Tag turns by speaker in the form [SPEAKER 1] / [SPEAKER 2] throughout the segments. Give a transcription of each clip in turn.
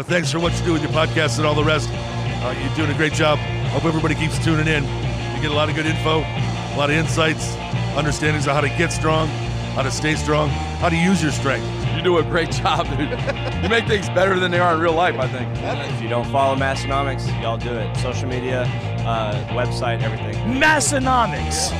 [SPEAKER 1] thanks for what you do with your podcast and all the rest. You're doing a great job. Hope everybody keeps tuning in. You get a lot of good info, a lot of insights, understandings of how to get strong, how to stay strong, how to use your strength.
[SPEAKER 2] You do a great job, dude. You make things better than they are in real life, I think.
[SPEAKER 3] If you don't follow Massenomics, y'all do it. Social media, website, everything.
[SPEAKER 4] Massenomics.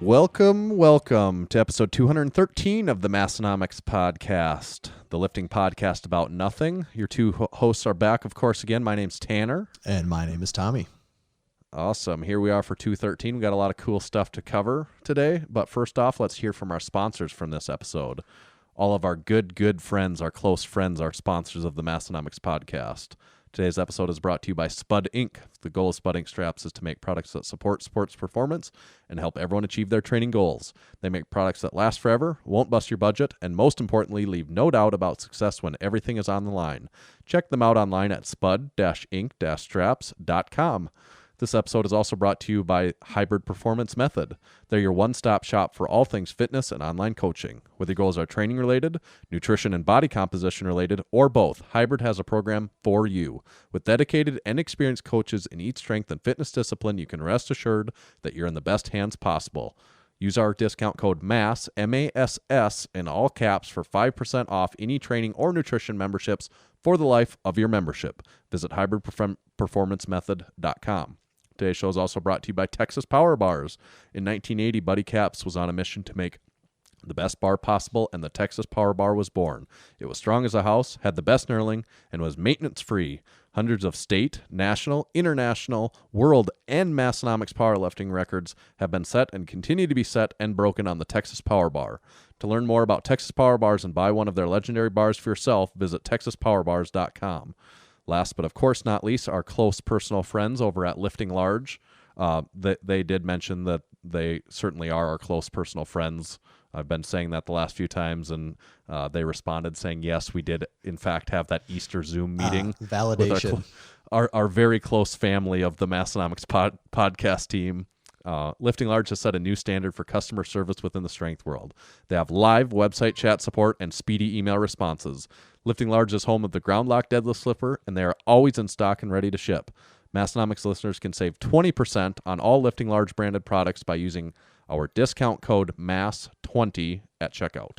[SPEAKER 5] Welcome to episode 213 of the Massenomics podcast, the lifting podcast about nothing. Your two hosts are back, of course, again. My name's Tanner.
[SPEAKER 6] And my name is Tommy.
[SPEAKER 5] Awesome. Here we are for 213. We got a lot of cool stuff to cover today. But first off, let's hear from our sponsors from this episode. All of our good friends, our close friends, our sponsors of the Massenomics podcast. Today's episode is brought to you by Spud Inc. The goal of Spud Inc. straps is to make products that support sports performance and help everyone achieve their training goals. They make products that last forever, won't bust your budget, and most importantly, leave no doubt about success when everything is on the line. Check them out online at spud-inc-straps.com. This episode is also brought to you by Hybrid Performance Method. They're your one-stop shop for all things fitness and online coaching. Whether your goals are training-related, nutrition and body composition-related, or both, Hybrid has a program for you. With dedicated and experienced coaches in each strength and fitness discipline, you can rest assured that you're in the best hands possible. Use our discount code MASS, M-A-S-S, in all caps for 5% off any training or nutrition memberships for the life of your membership. Visit hybridperformancemethod.com. Today's show is also brought to you by Texas Power Bars. In 1980, Buddy Capps was on a mission to make the best bar possible, and the Texas Power Bar was born. It was strong as a house, had the best knurling, and was maintenance-free. Hundreds of state, national, international, world, and Massenomics powerlifting records have been set and continue to be set and broken on the Texas Power Bar. To learn more about Texas Power Bars and buy one of their legendary bars for yourself, visit texaspowerbars.com. Last but of course not least, our close personal friends over at Lifting Large. They did mention that they certainly are our close personal friends. I've been saying that the last few times, and they responded saying, yes, we did in fact have that Easter Zoom meeting.
[SPEAKER 6] Validation.
[SPEAKER 5] With our very close family of the Massenomics podcast team. Lifting Large has set a new standard for customer service within the strength world. They have live website chat support and speedy email responses. Lifting Large is home of the Ground Lock Deadlift Slipper, and they are always in stock and ready to ship. Massenomics listeners can save 20% on all Lifting Large branded products by using our discount code MASS20 at checkout.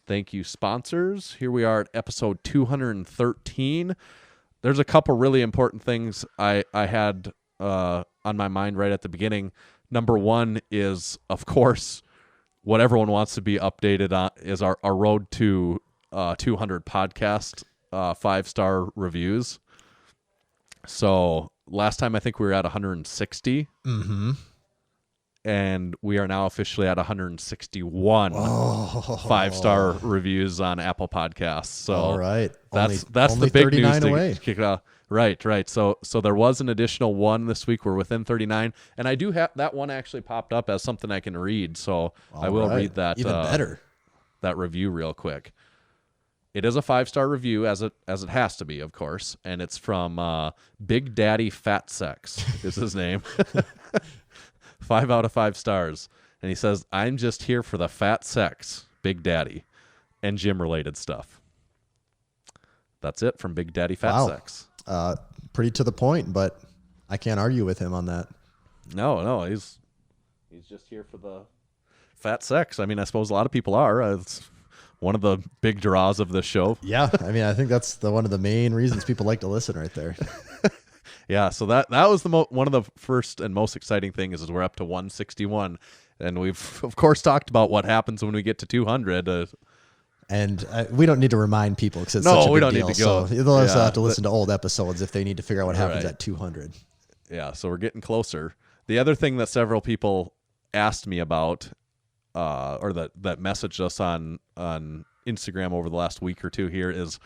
[SPEAKER 5] Thank you, sponsors. Here we are at episode 213. There's a couple really important things I had on my mind right at the beginning. Number one is, of course, what everyone wants to be updated on is our road to 200 podcast 5-star reviews. So last time I think we were at 160.
[SPEAKER 6] Mm-hmm.
[SPEAKER 5] And we are now officially at 161 5-star reviews on Apple Podcasts. So
[SPEAKER 6] all right.
[SPEAKER 5] That's
[SPEAKER 6] only
[SPEAKER 5] the big news
[SPEAKER 6] 39
[SPEAKER 5] to
[SPEAKER 6] away.
[SPEAKER 5] kick it off. Right. So there was an additional one this week. We're within 39, and I do have that one actually popped up as something I can read. So I will read that.
[SPEAKER 6] Even better.
[SPEAKER 5] That review real quick. It is a 5-star review, as it has to be, of course, and it's from Big Daddy Fat Sex is his name. 5 out of 5 stars, and he says, "I'm just here for the fat sex, Big Daddy, and gym-related stuff." That's it from Big Daddy Fat Sex.
[SPEAKER 6] Pretty to the point, but I can't argue with him on that.
[SPEAKER 5] No, he's just here for the fat sex. I mean, I suppose a lot of people are. It's one of the big draws of this show.
[SPEAKER 6] Yeah, I mean, I think that's one of the main reasons people like to listen right there.
[SPEAKER 5] Yeah, so that was one of the first and most exciting things is we're up to 161, and we've of course talked about what happens when we get to 200.
[SPEAKER 6] And we don't need to remind people because it's such a big deal.
[SPEAKER 5] We don't need to go.
[SPEAKER 6] So they'll also have to listen to old episodes if they need to figure out what happens at 200.
[SPEAKER 5] Yeah, so we're getting closer. The other thing that several people asked me about, or that messaged us on Instagram over the last week or two here, is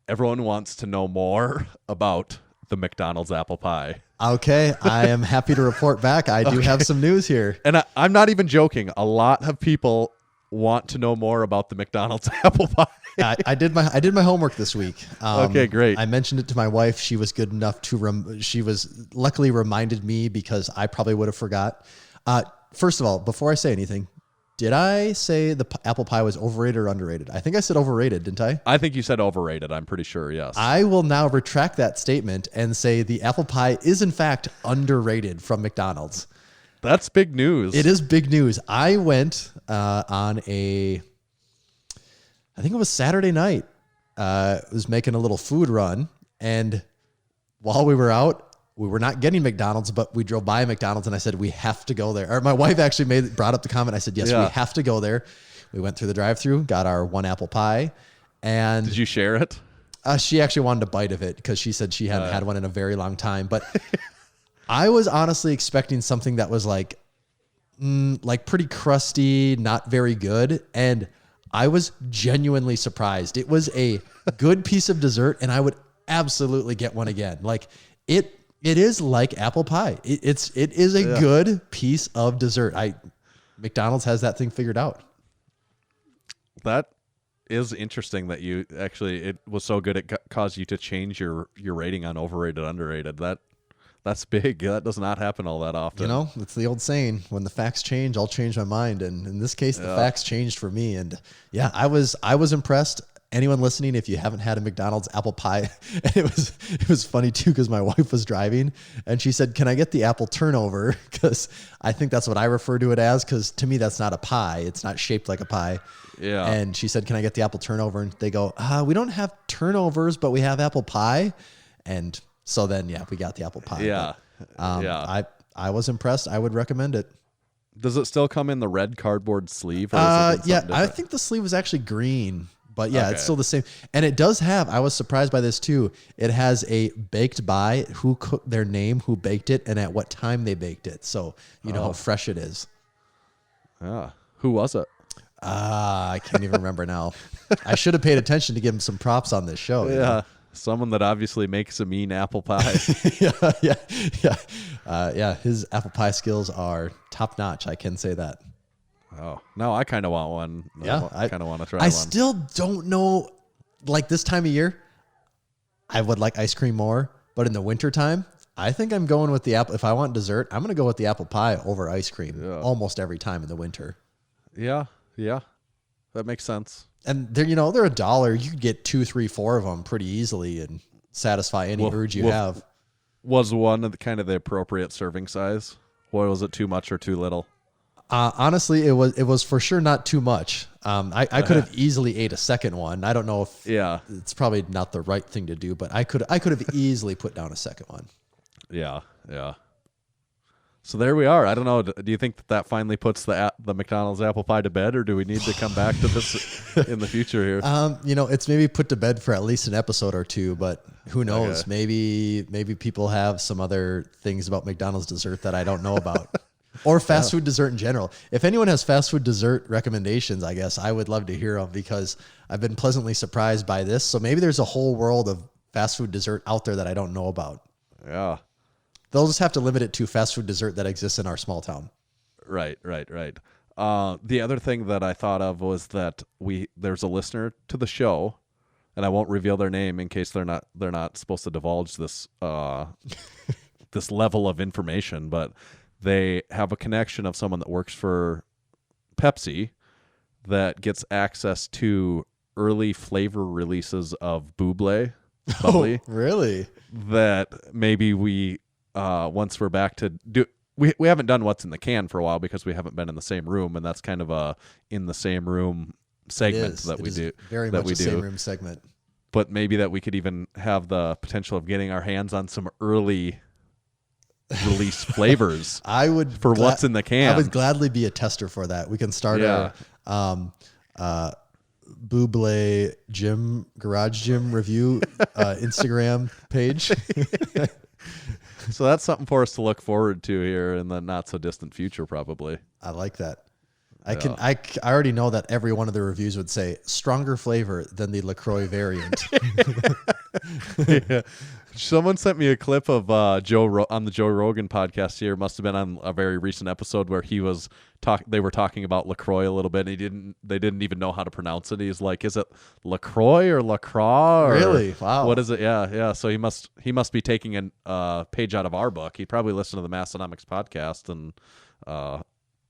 [SPEAKER 5] everyone wants to know more about the McDonald's Apple Pie.
[SPEAKER 6] Okay, I am happy to report back. I do have some news here.
[SPEAKER 5] And I'm not even joking. A lot of people want to know more about the McDonald's Apple Pie.
[SPEAKER 6] I did my homework this week.
[SPEAKER 5] Okay, great.
[SPEAKER 6] I mentioned it to my wife. She was good enough to she was luckily reminded me because I probably would have forgot. First of all, before I say anything, Did I say the apple pie was overrated or underrated? I think I said overrated, didn't I?
[SPEAKER 5] I think you said overrated. I'm pretty sure. Yes.
[SPEAKER 6] I will now retract that statement and say the apple pie is in fact underrated from McDonald's.
[SPEAKER 5] That's big news.
[SPEAKER 6] It is big news. I went on I think it was Saturday night. Was making a little food run, and while we were out, we were not getting McDonald's, but we drove by McDonald's, and I said, we have to go there. Or my wife actually brought up the comment. I said, yes, we have to go there. We went through the drive-thru, got our one apple pie, and
[SPEAKER 5] did you share it?
[SPEAKER 6] She actually wanted a bite of it because she said she hadn't had one in a very long time. But I was honestly expecting something that was like pretty crusty, not very good. And I was genuinely surprised. It was a good piece of dessert, and I would absolutely get one again. Like it is like apple pie. It is a good piece of dessert. McDonald's has that thing figured out.
[SPEAKER 5] That is interesting that you actually, it was so good it caused you to change your rating on overrated, underrated. That's big. That does not happen all that often.
[SPEAKER 6] You know, it's the old saying, when the facts change, I'll change my mind. And in this case, the facts changed for me. And yeah, I was impressed. Anyone listening, if you haven't had a McDonald's apple pie, and it was funny too, because my wife was driving and she said, can I get the apple turnover? Because I think that's what I refer to it as, because to me, that's not a pie. It's not shaped like a pie.
[SPEAKER 5] Yeah.
[SPEAKER 6] And she said, can I get the apple turnover? And they go, we don't have turnovers, but we have apple pie. And so then, we got the apple pie.
[SPEAKER 5] Yeah.
[SPEAKER 6] But, I was impressed. I would recommend it.
[SPEAKER 5] Does it still come in the red cardboard sleeve? Or
[SPEAKER 6] I think the sleeve was actually green. But yeah, It's still the same. And it does have, I was surprised by this too, it has a baked by, who cooked their name, who baked it, and at what time they baked it. So you know how fresh it is.
[SPEAKER 5] Yeah. Who was it?
[SPEAKER 6] I can't even remember now. I should have paid attention to give him some props on this show.
[SPEAKER 5] Yeah. Know? Someone that obviously makes a mean apple pie.
[SPEAKER 6] Yeah. His apple pie skills are top notch. I can say that.
[SPEAKER 5] Oh, no, I kind of want one.
[SPEAKER 6] Yeah.
[SPEAKER 5] I kind of want to try one.
[SPEAKER 6] I still don't know, like this time of year, I would like ice cream more, but in the wintertime, I think I'm going with the apple. If I want dessert, I'm going to go with the apple pie over ice cream almost every time in the winter.
[SPEAKER 5] Yeah. That makes sense.
[SPEAKER 6] And they're $1. You could get 2, 3, 4 of them pretty easily and satisfy any urge you have.
[SPEAKER 5] Was one of the appropriate serving size? Or was it too much or too little?
[SPEAKER 6] Honestly, it was for sure not too much. I could have easily ate a second one. I don't know if it's probably not the right thing to do, but I could have easily put down a second one.
[SPEAKER 5] Yeah. So there we are. I don't know. Do you think that finally puts the McDonald's apple pie to bed, or do we need to come back to this in the future here?
[SPEAKER 6] It's maybe put to bed for at least an episode or two, but who knows?
[SPEAKER 5] Okay.
[SPEAKER 6] Maybe people have some other things about McDonald's dessert that I don't know about. Or fast food dessert in general. If anyone has fast food dessert recommendations, I guess I would love to hear them, because I've been pleasantly surprised by this. So maybe there's a whole world of fast food dessert out there that I don't know about.
[SPEAKER 5] Yeah.
[SPEAKER 6] They'll just have to limit it to fast food dessert that exists in our small town.
[SPEAKER 5] Right. The other thing that I thought of was that there's a listener to the show, and I won't reveal their name in case they're not supposed to divulge this this level of information, but they have a connection of someone that works for Pepsi that gets access to early flavor releases of Bubbly.
[SPEAKER 6] Oh, really?
[SPEAKER 5] That maybe we, once we're back to do, we haven't done what's in the can for a while because we haven't been in the same room, and that's kind of a in the same room segment that we do.
[SPEAKER 6] Very much a same room segment.
[SPEAKER 5] But maybe that we could even have the potential of getting our hands on some early release flavors. What's in the can.
[SPEAKER 6] I would gladly be a tester for that. We can start a Buble garage gym review Instagram page.
[SPEAKER 5] So that's something for us to look forward to here in the not so distant future, probably.
[SPEAKER 6] I like that. I already know that every one of the reviews would say stronger flavor than the LaCroix variant.
[SPEAKER 5] Yeah. Someone sent me a clip of on the Joe Rogan podcast here. Must have been on a very recent episode where he was they were talking about LaCroix a little bit. And they didn't even know how to pronounce it. He's like, is it LaCroix or LaCroix?
[SPEAKER 6] Really? Wow.
[SPEAKER 5] What is it? Yeah. So he must be taking a page out of our book. He probably listened to the Massenomics podcast and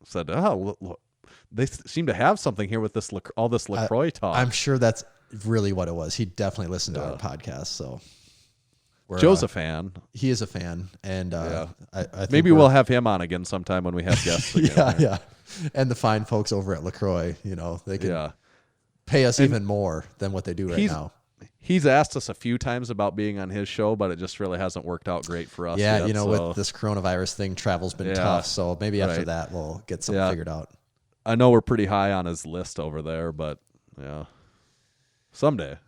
[SPEAKER 5] said, they seem to have something here with this all this LaCroix talk.
[SPEAKER 6] I'm sure that's really what it was. He definitely listened to our podcast. So
[SPEAKER 5] Joe's a fan.
[SPEAKER 6] He is a fan. And I think
[SPEAKER 5] maybe we'll have him on again sometime when we have guests again.
[SPEAKER 6] yeah. And the fine folks over at LaCroix, they can pay us even more than what they do right now.
[SPEAKER 5] He's asked us a few times about being on his show, but it just really hasn't worked out great for us.
[SPEAKER 6] Yeah,
[SPEAKER 5] yet,
[SPEAKER 6] with this coronavirus thing, travel's been tough. So maybe after that, we'll get something figured out.
[SPEAKER 5] I know we're pretty high on his list over there, but someday.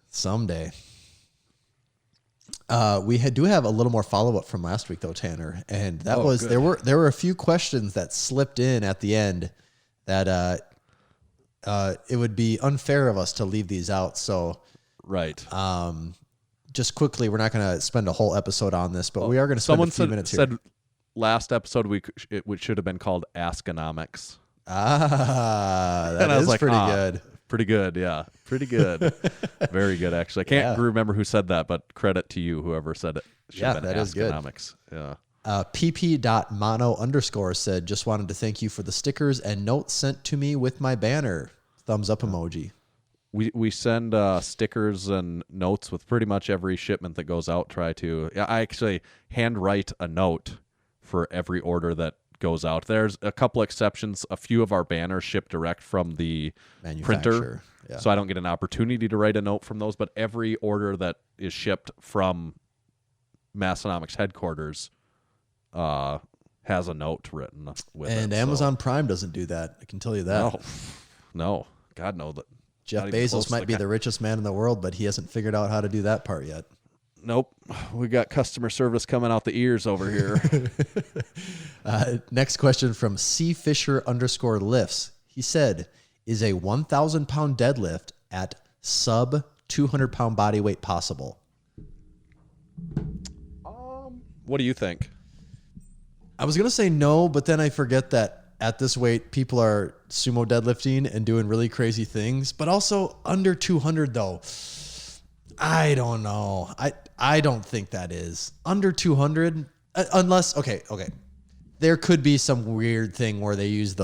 [SPEAKER 6] We do have a little more follow-up from last week, though, Tanner. And that was good. There were a few questions that slipped in at the end that it would be unfair of us to leave these out. So...
[SPEAKER 5] Right.
[SPEAKER 6] Just quickly, we're not going to spend a whole episode on this, but we are going to spend a few minutes here.
[SPEAKER 5] Someone said last episode it should have been called Ask Anomics.
[SPEAKER 6] That is pretty good.
[SPEAKER 5] Pretty good, yeah. Pretty good. Very good, actually. I can't remember who said that, but credit to you, whoever said it.
[SPEAKER 6] That is good.
[SPEAKER 5] Anomics. Yeah.
[SPEAKER 6] pp.mono_ said, just wanted to thank you for the stickers and notes sent to me with my banner. Thumbs up emoji.
[SPEAKER 5] We send stickers and notes with pretty much every shipment that goes out. I actually handwrite a note for every order that goes out. There's a couple exceptions. A few of our banners ship direct from the printer, so I don't get an opportunity to write a note from those. But every order that is shipped from Massenomics headquarters has a note written with it.
[SPEAKER 6] And Amazon Prime doesn't do that. I can tell you that.
[SPEAKER 5] No. God, no.
[SPEAKER 6] Jeff Bezos might be the richest man in the world, but he hasn't figured out how to do that part yet.
[SPEAKER 5] Nope. We got customer service coming out the ears over here.
[SPEAKER 6] Next question from CFisher_lifts. He said, is a 1,000-pound deadlift at sub 200-pound body weight possible?
[SPEAKER 5] What do you think?
[SPEAKER 6] I was going to say no, but then I forget that at this weight, people are sumo deadlifting and doing really crazy things, but also under 200 though. I don't know. I don't think that is under 200 unless, okay. There could be some weird thing where they use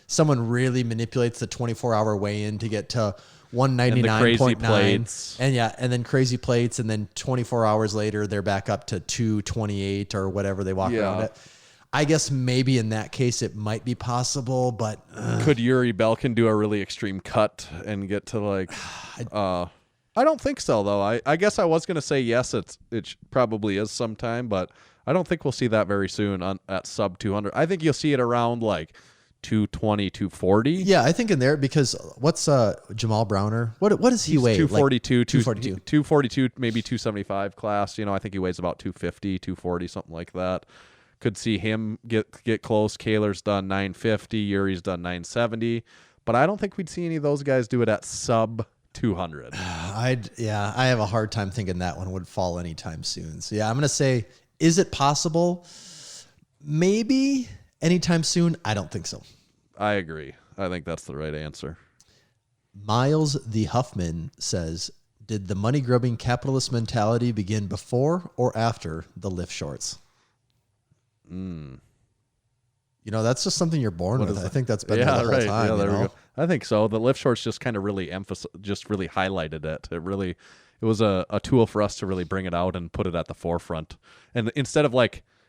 [SPEAKER 6] someone really manipulates the 24-hour weigh-in to get to 199.9 and then crazy plates. And then 24 hours later, they're back up to 228 or whatever they walk around at. I guess maybe in that case it might be possible, but
[SPEAKER 5] could Yuri Belkin do a really extreme cut and get to I don't think so though. I guess I was going to say yes, it probably is sometime, but I don't think we'll see that very soon at sub 200. I think you'll see it around 220, 240.
[SPEAKER 6] Yeah, I think in there because what's Jamal Browner? What does he weigh?
[SPEAKER 5] 242, 242, maybe 275 class. I think he weighs about 250, 240, something like that. Could see him get close. Kaler's done 950. Yuri's done 970. But I don't think we'd see any of those guys do it at sub 200.
[SPEAKER 6] I have a hard time thinking that one would fall anytime soon. So yeah, I'm going to say, is it possible? Maybe anytime soon. I don't think so.
[SPEAKER 5] I agree. I think that's the right answer.
[SPEAKER 6] Miles the Huffman says, did the money-grubbing capitalist mentality begin before or after the lift shorts? That's just something you're born with. I think that's been there the whole time. Yeah, there we go.
[SPEAKER 5] I think so. The lift shorts just kind of really really highlighted it. It was a tool for us to really bring it out and put it at the forefront. And instead of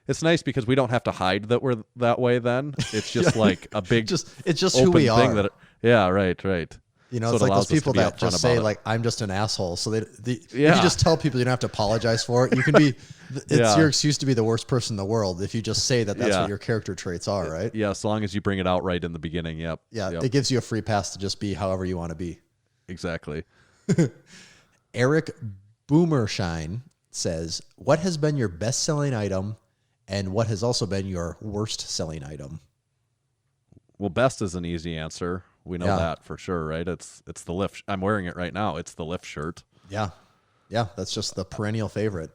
[SPEAKER 5] it's nice because we don't have to hide that we're that way then. It's just a big
[SPEAKER 6] it's just who we are.
[SPEAKER 5] Right.
[SPEAKER 6] So it's like those people that just say I'm just an asshole. So if you just tell people you don't have to apologize for it, you can be, it's your excuse to be the worst person in the world. If you just say that's what your character traits are, right?
[SPEAKER 5] Yeah. As long as you bring it out right in the beginning. Yep.
[SPEAKER 6] Yeah. It gives you a free pass to just be however you want to be.
[SPEAKER 5] Exactly.
[SPEAKER 6] Eric Boomershine says, what has been your best selling item and what has also been your worst selling item?
[SPEAKER 5] Well, best is an easy answer. We know that for sure, right? It's the lift. I'm wearing it right now. It's the lift shirt.
[SPEAKER 6] Yeah. That's just the perennial favorite.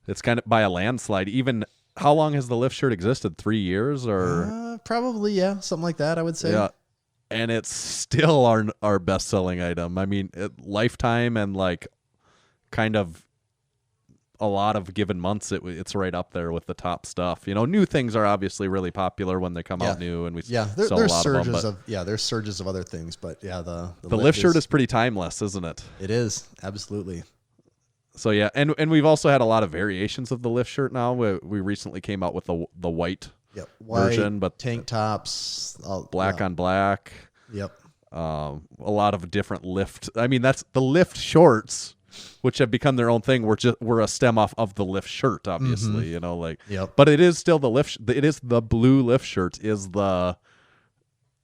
[SPEAKER 5] It's kind of by a landslide. Even how long has the lift shirt existed? 3 years or
[SPEAKER 6] probably something like that. I would say.
[SPEAKER 5] Yeah, and it's still our best selling item. I mean, lifetime and kind of a lot of given months, it's right up there with the top stuff. New things are obviously really popular when they come out new, and we sell
[SPEAKER 6] there's
[SPEAKER 5] a lot
[SPEAKER 6] surges
[SPEAKER 5] of them.
[SPEAKER 6] there's surges of other things, but the
[SPEAKER 5] lift shirt is pretty timeless, isn't it?
[SPEAKER 6] It is, absolutely.
[SPEAKER 5] So yeah, and we've also had a lot of variations of the lift shirt now. We recently came out with the white version, but
[SPEAKER 6] tank tops,
[SPEAKER 5] black on black.
[SPEAKER 6] Yep.
[SPEAKER 5] A lot of different lift. I mean, that's the lift shorts, which have become their own thing. We're a stem off of the lift shirt, obviously.
[SPEAKER 6] Yep.
[SPEAKER 5] But it is still the lift. It is the blue lift shirt is the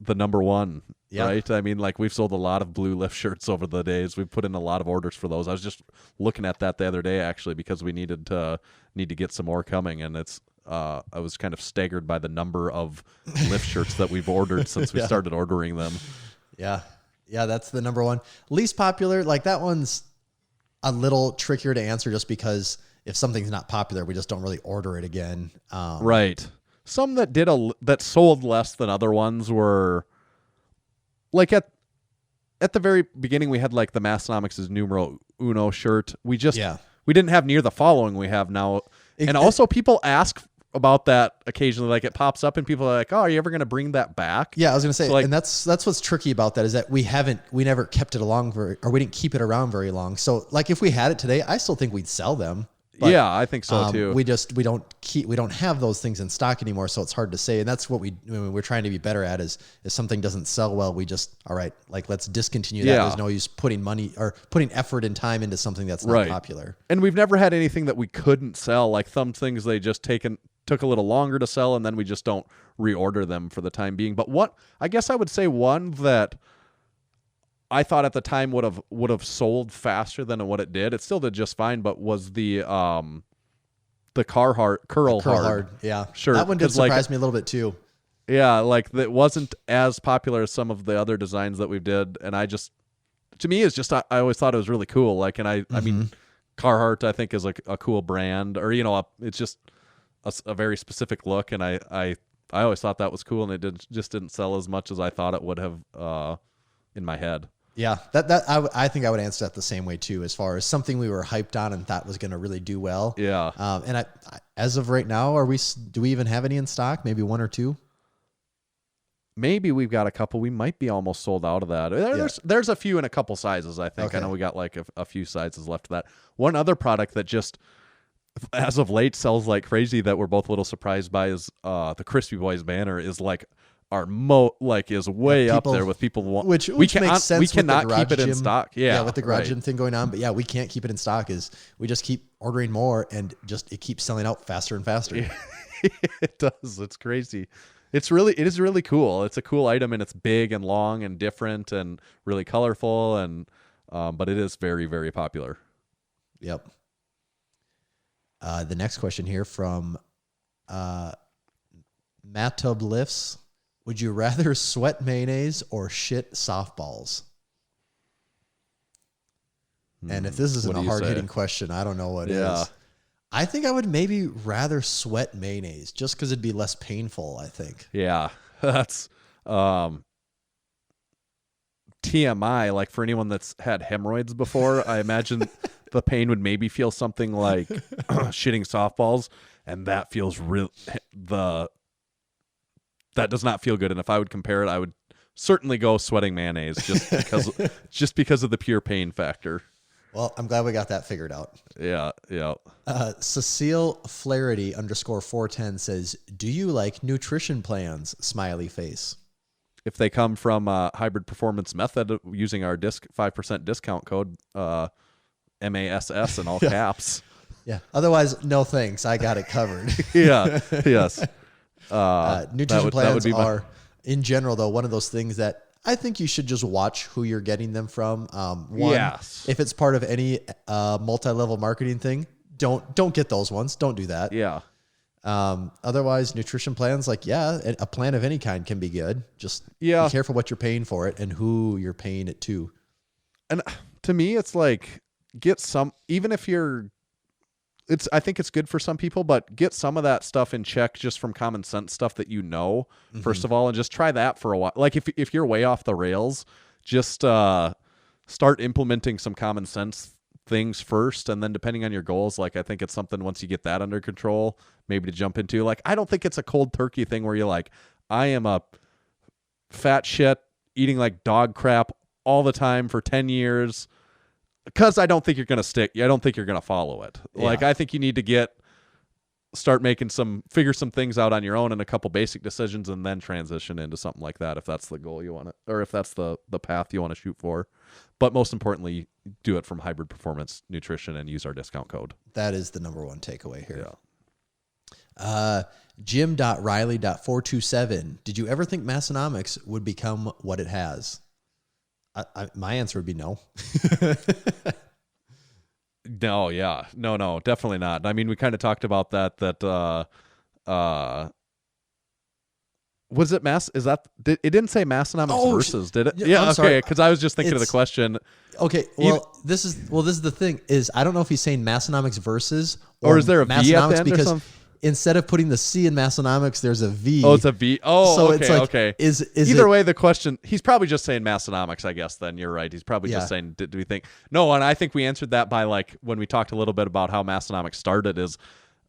[SPEAKER 5] number one. Yep. Right? I mean, like, we've sold a lot of blue lift shirts over the days. We've put in a lot of orders for those. I was just looking at that the other day, actually, because we need to get some more coming, and it's. I was kind of staggered by the number of lift shirts that we've ordered since we started ordering them.
[SPEAKER 6] Yeah, that's the number one. Least popular, like that one's a little trickier to answer, just because if something's not popular, we just don't really order it again.
[SPEAKER 5] Right. Some that that sold less than other ones were. Like at the very beginning, we had like the Massenomics' numero uno shirt. We didn't have near the following we have now. And also people ask about that occasionally. Like, it pops up and people are like, oh, are you ever going to bring that back?
[SPEAKER 6] Yeah, I was going to say, and that's what's tricky about that, is that we never kept it we didn't keep it around very long. So like, if we had it today, I still think we'd sell them. But,
[SPEAKER 5] yeah, I think so too.
[SPEAKER 6] We don't have those things in stock anymore, so it's hard to say. And that's what we're trying to be better at, is if something doesn't sell well, we just, all right, like, let's discontinue that. Yeah. There's no use putting money or putting effort and time into something that's not popular.
[SPEAKER 5] And we've never had anything that we couldn't sell. Like, some things they just took a little longer to sell, and then we just don't reorder them for the time being. But I guess I would say one that I thought at the time would have sold faster than what it did. It still did just fine, but was the Carhartt Curl Hard.
[SPEAKER 6] Yeah,
[SPEAKER 5] sure.
[SPEAKER 6] That one did surprise me a little bit too.
[SPEAKER 5] Yeah, like, it wasn't as popular as some of the other designs that we've did, and to me, it's just I always thought it was really cool. Like, and I mean, Carhartt I think is like a cool brand, or it's just a very specific look, and I always thought that was cool, and it just didn't sell as much as I thought it would have in my head.
[SPEAKER 6] Yeah, I think I would answer that the same way too, as far as something we were hyped on and thought was going to really do well.
[SPEAKER 5] Yeah.
[SPEAKER 6] And I, as of right now, do we even have any in stock? Maybe one or two?
[SPEAKER 5] Maybe we've got a couple. We might be almost sold out of that. There's a few in a couple sizes, I think. Okay. I know we got like a few sizes left of that. One other product that just, as of late, sells like crazy that we're both a little surprised by is the Crispy Boys banner is like is way up there with people
[SPEAKER 6] which makes sense.
[SPEAKER 5] We cannot keep it in
[SPEAKER 6] gym,
[SPEAKER 5] stock. Yeah,
[SPEAKER 6] with the garage gym thing going on, but we can't keep it in stock. Is we just keep ordering more, and it keeps selling out faster and faster.
[SPEAKER 5] It does. It's crazy. It is really cool. It's a cool item, and it's big and long and different and really colorful, and but it is very, very popular.
[SPEAKER 6] Yep. The next question here from Mattub Lifts. Would you rather sweat mayonnaise or shit softballs? And if this isn't a hard-hitting question, I don't know what is. I think I would maybe rather sweat mayonnaise, just because it'd be less painful, I think.
[SPEAKER 5] Yeah, that's TMI. Like, for anyone that's had hemorrhoids before, I imagine the pain would maybe feel something like shitting softballs, and that feels that does not feel good. And if I would compare it, I would certainly go sweating mayonnaise, just because of the pure pain factor.
[SPEAKER 6] Well, I'm glad we got that figured out.
[SPEAKER 5] Yeah.
[SPEAKER 6] Cecile Flaherty _410 says, "Do you like nutrition plans?" Smiley face.
[SPEAKER 5] If they come from Hybrid Performance Method using our 5% discount code, MASS in all caps.
[SPEAKER 6] Yeah. Otherwise, no thanks. I got it covered.
[SPEAKER 5] Yeah. Yes.
[SPEAKER 6] Nutrition plans are, in general, though, one of those things that I think you should just watch who you're getting them from. If it's part of any multi-level marketing thing, don't get those ones. Don't do that.
[SPEAKER 5] Yeah.
[SPEAKER 6] Otherwise, nutrition plans, a plan of any kind can be good. Just be careful what you're paying for it and who you're paying it to.
[SPEAKER 5] And to me, it's like, get some, even if I think it's good for some people, but get some of that stuff in check just from common sense stuff that first of all, and just try that for a while. Like, if you're way off the rails, just start implementing some common sense things first, and then depending on your goals, like I think it's something once you get that under control, maybe to jump into. Like I don't think it's a cold turkey thing where you're like, I am a fat shit eating like dog crap all the time for 10 years, because I don't think you're gonna stick. I don't think you're gonna follow it.
[SPEAKER 6] Yeah.
[SPEAKER 5] Like I think you need to figure some things out on your own and a couple basic decisions, and then transition into something like that if that's the goal you want to, or if that's the path you want to shoot for. But most importantly, do it from Hybrid Performance Nutrition and use our discount code.
[SPEAKER 6] That is the number one takeaway here.
[SPEAKER 5] Yeah.
[SPEAKER 6] Jim.Riley.427. Did you ever think Massenomics would become what it has? My answer would be no.
[SPEAKER 5] No, yeah. No, definitely not. I mean, we kind of talked about that was it it didn't say Massenomics versus, did it? Yeah, okay, because I was just thinking of the question.
[SPEAKER 6] Okay, well, this is the thing is I don't know if he's saying Massenomics versus
[SPEAKER 5] or is there a V at the
[SPEAKER 6] Massenomics,
[SPEAKER 5] end
[SPEAKER 6] because
[SPEAKER 5] or something?
[SPEAKER 6] instead of putting the C in Massenomics, there's a V.
[SPEAKER 5] Oh, it's a V. Oh,
[SPEAKER 6] so
[SPEAKER 5] okay,
[SPEAKER 6] it's like,
[SPEAKER 5] okay.
[SPEAKER 6] Is
[SPEAKER 5] Either
[SPEAKER 6] it,
[SPEAKER 5] way, the question, he's probably just saying Massenomics, I guess, then. You're right. He's probably just saying, do we think? No, and I think we answered that by, like, when we talked a little bit about how Massenomics started is,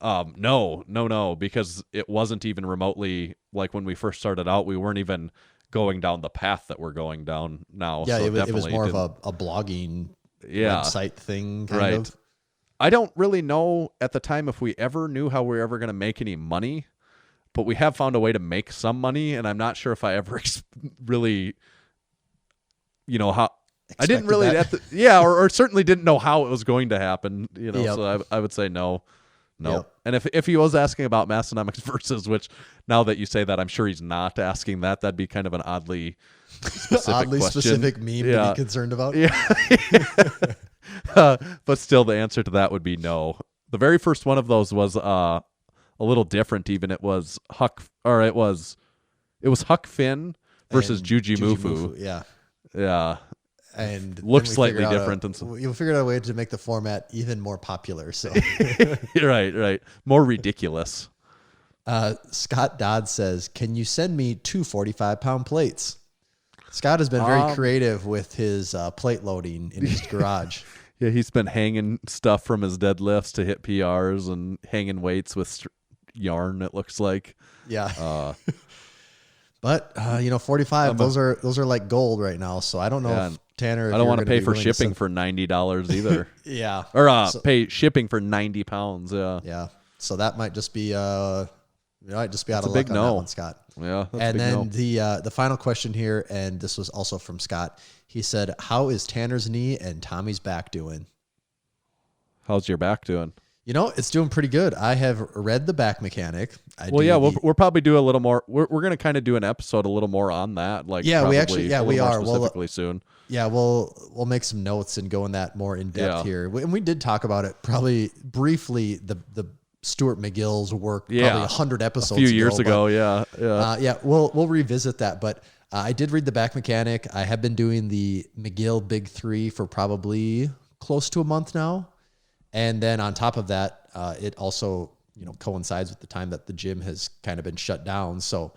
[SPEAKER 5] no, because it wasn't even remotely, like, when we first started out, we weren't even going down the path that we're going down now.
[SPEAKER 6] Yeah,
[SPEAKER 5] so
[SPEAKER 6] it was more of a blogging website thing, kind of.
[SPEAKER 5] I don't really know at the time if we ever knew how we were ever going to make any money, but we have found a way to make some money, and I'm not sure if I ever really, how I didn't really, or certainly didn't know how it was going to happen, so I would say no.
[SPEAKER 6] Yep.
[SPEAKER 5] And if he was asking about Massenomics versus, which now that you say that, I'm sure he's not asking that. That'd be kind of an oddly specific
[SPEAKER 6] meme to be concerned about.
[SPEAKER 5] Yeah. But still, the answer to that would be no. The very first one of those was a little different. Even it was Huck Finn versus Juji Mufu. Yeah.
[SPEAKER 6] And
[SPEAKER 5] looks slightly different.
[SPEAKER 6] You figured out a way to make the format even more popular. So
[SPEAKER 5] right. More ridiculous.
[SPEAKER 6] Scott Dodd says, "Can you send me 2 45-pound plates?" Scott has been very creative with his plate loading in his garage.
[SPEAKER 5] Yeah, he's been hanging stuff from his deadlifts to hit PRs and hanging weights with yarn, it looks like.
[SPEAKER 6] Yeah. But 45, those are like gold right now. So I don't know if Tanner,
[SPEAKER 5] I don't want to pay for shipping for $90 either.
[SPEAKER 6] Yeah.
[SPEAKER 5] Or pay shipping for 90 pounds. Yeah.
[SPEAKER 6] Yeah. So that might just be out of luck
[SPEAKER 5] big
[SPEAKER 6] on
[SPEAKER 5] no.
[SPEAKER 6] that one, Scott.
[SPEAKER 5] Yeah.
[SPEAKER 6] And then the final question here, and this was also from Scott. He said, "How is Tanner's knee and Tommy's back doing?"
[SPEAKER 5] How's your back doing?
[SPEAKER 6] It's doing pretty good. I have read the back mechanic.
[SPEAKER 5] We'll probably do a little more. We're going to kind of do an episode a little more on that. Like, we are specifically soon.
[SPEAKER 6] Yeah, we'll make some notes and go in that more in depth here. And we did talk about it probably briefly. The Stuart McGill's work probably 100 episodes
[SPEAKER 5] a few years ago.
[SPEAKER 6] We'll revisit that. But I did read the back mechanic. I have been doing the McGill Big 3 for probably close to a month now. And then on top of that, it also coincides with the time that the gym has kind of been shut down. So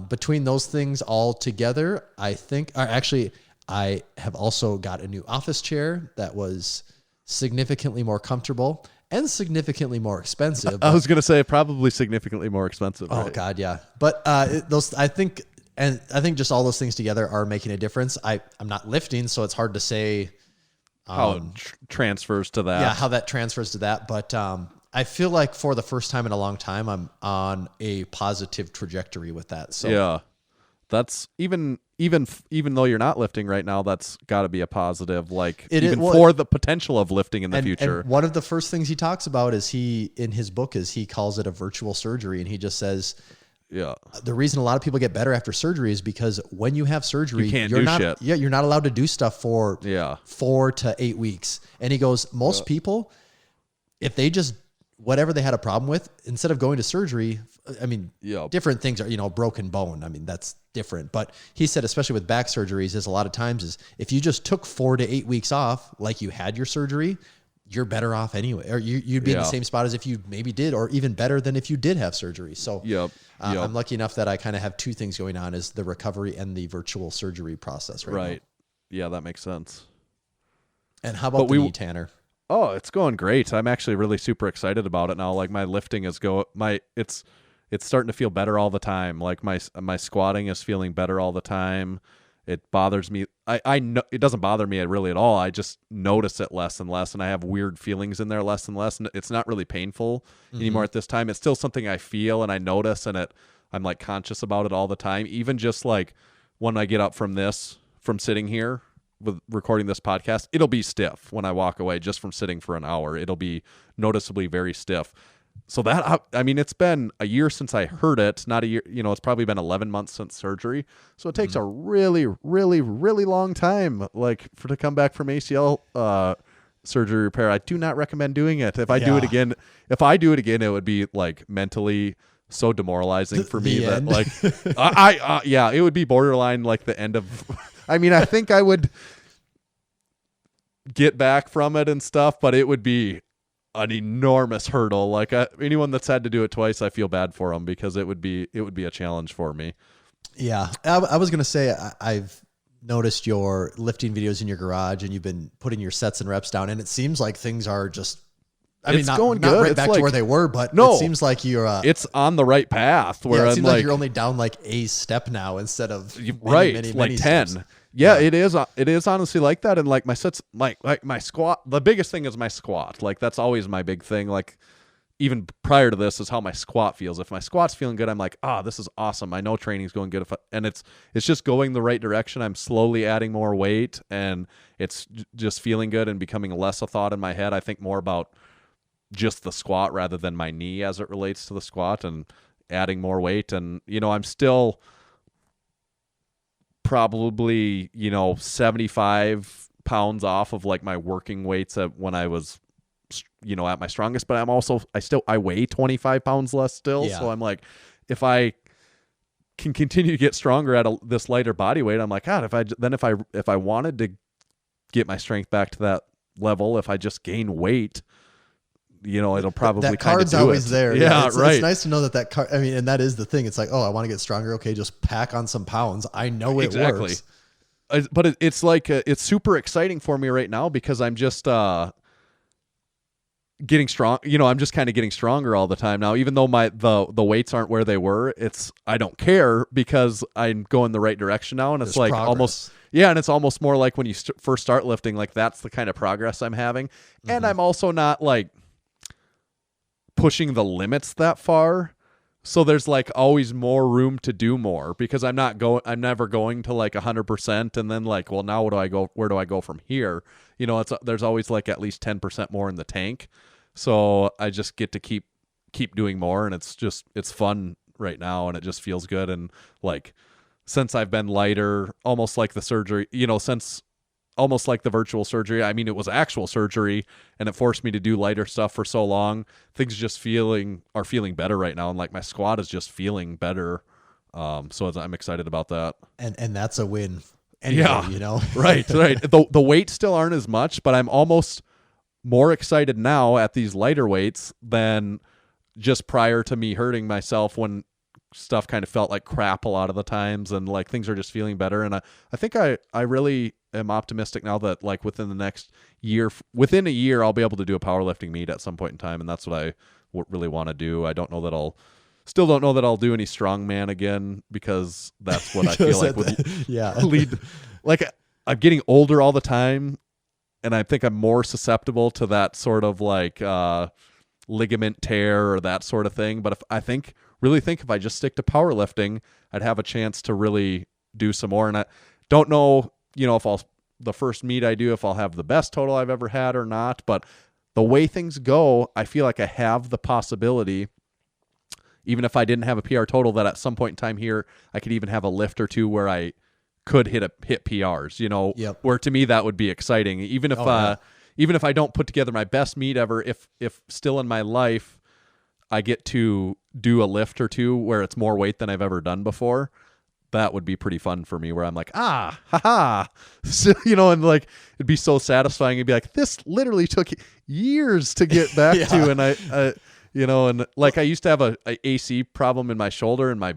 [SPEAKER 6] between those things all together, I think I have also got a new office chair that was significantly more comfortable and significantly more expensive.
[SPEAKER 5] I was going to say probably significantly more expensive.
[SPEAKER 6] Oh God, yeah. But I think just all those things together are making a difference. I'm not lifting, so it's hard to say
[SPEAKER 5] how it transfers to that.
[SPEAKER 6] Yeah, how that transfers to that. But I feel like for the first time in a long time, I'm on a positive trajectory with that. So
[SPEAKER 5] yeah, that's even though you're not lifting right now, that's got to be a positive. Like for the potential of lifting in the future.
[SPEAKER 6] And one of the first things he talks about is in his book he calls it a virtual surgery, and he just says, the reason a lot of people get better after surgery is because when you have surgery, you're not allowed to do stuff for 4 to 8 weeks. And he goes, most people, if they just whatever they had a problem with, instead of going to surgery, I mean, different things are, broken bone. I mean, that's different. But he said, especially with back surgeries, is a lot of times is if you just took 4 to 8 weeks off, like you had your surgery, you're better off anyway, or you'd be in the same spot as if you maybe did, or even better than if you did have surgery. So I'm lucky enough that I kind of have 2 things going on, is the recovery and the virtual surgery process right now.
[SPEAKER 5] Yeah, that makes sense.
[SPEAKER 6] And how about the knee, Tanner?
[SPEAKER 5] Oh, it's going great. I'm actually really super excited about it now. Like my lifting is it's starting to feel better all the time. Like my squatting is feeling better all the time. It bothers me. I know it doesn't bother me really at all. I just notice it less and less, and I have weird feelings in there less and less. And it's not really painful anymore at this time. It's still something I feel and I notice, and I'm like conscious about it all the time. Even just like when I get up from sitting here with recording this podcast, it'll be stiff when I walk away just from sitting for an hour. It'll be noticeably very stiff. So that, I mean, it's been a year since I heard it, not a year, it's probably been 11 months since surgery. So it takes a really, really, really long time, like to come back from ACL surgery repair. I do not recommend doing it. If I do it again, it would be like mentally so demoralizing for me that like, it would be borderline like the end of, I mean, I think I would get back from it and stuff, but it would be an enormous hurdle. Like anyone that's had to do it twice, I feel bad for them because it would be a challenge for me.
[SPEAKER 6] Yeah. I was going to say, I've noticed your lifting videos in your garage and you've been putting your sets and reps down, and it seems like things are just, not
[SPEAKER 5] good.
[SPEAKER 6] Right
[SPEAKER 5] it's
[SPEAKER 6] back
[SPEAKER 5] like,
[SPEAKER 6] to where they were, but
[SPEAKER 5] no,
[SPEAKER 6] it seems like you're
[SPEAKER 5] it's on the right path where
[SPEAKER 6] it
[SPEAKER 5] I'm
[SPEAKER 6] seems
[SPEAKER 5] like
[SPEAKER 6] you're only down like a step now instead of
[SPEAKER 5] many 10
[SPEAKER 6] steps.
[SPEAKER 5] Yeah, it is honestly like that. And like my sets, like my squat, the biggest thing is my squat. Like that's always my big thing. Like even prior to this is how my squat feels. If my squat's feeling good, I'm like, this is awesome. I know training's going good. And it's just going the right direction. I'm slowly adding more weight and it's just feeling good and becoming less a thought in my head. I think more about just the squat rather than my knee as it relates to the squat and adding more weight. And, I'm still probably 75 pounds off of like my working weights when I was at my strongest, but I weigh 25 pounds less still. So I'm like, if I can continue to get stronger at this lighter body weight, I'm like, God, if I wanted to get my strength back to that level, if I just gain weight, it'll probably
[SPEAKER 6] that card's always there.
[SPEAKER 5] Yeah, right.
[SPEAKER 6] It's nice to know that card. I mean, and that is the thing. It's like, I want to get stronger. Okay, just pack on some pounds. I know it works.
[SPEAKER 5] But it's like it's super exciting for me right now because I'm just getting strong. I'm just kind of getting stronger all the time now. Even though the weights aren't where they were, I don't care because I'm going the right direction now, and it's like progress. Almost. Yeah, and it's almost more like when you first start lifting, like that's the kind of progress I'm having, and I'm also not like pushing the limits that far, so there's like always more room to do more because I'm never going to like 100% and then like, well, now where do I go from here? There's always like at least 10% more in the tank, so I just get to keep doing more, and it's fun right now, and it just feels good. And like since I've been lighter, almost like the surgery, almost like the virtual surgery. I mean, it was actual surgery and it forced me to do lighter stuff for so long. Things just are feeling better right now. And like my squat is just feeling better. So I'm excited about that.
[SPEAKER 6] And that's a win. Anyway,
[SPEAKER 5] Right. The weights still aren't as much, but I'm almost more excited now at these lighter weights than just prior to me hurting myself when stuff kind of felt like crap a lot of the times, and like things are just feeling better. And I think I really am optimistic now that like within a year, I'll be able to do a powerlifting meet at some point in time. And that's what I really want to do. I don't know that I'll do any strongman again because that's what I feel like would lead. Like I'm getting older all the time, and I think I'm more susceptible to that sort of like ligament tear or that sort of thing. But if I just stick to powerlifting, I'd have a chance to really do some more. And I don't know, if the first meet I do, if I'll have the best total I've ever had or not. But the way things go, I feel like I have the possibility, even if I didn't have a PR total, that at some point in time here, I could even have a lift or two where I could hit PRs, where to me that would be exciting. Even if I don't put together my best meet ever, if still in my life I get to do a lift or two where it's more weight than I've ever done before, that would be pretty fun for me, where I'm like, haha, so, and like, it'd be so satisfying. It'd be like, this literally took years to get back to. And and like I used to have a AC problem in my shoulder, and my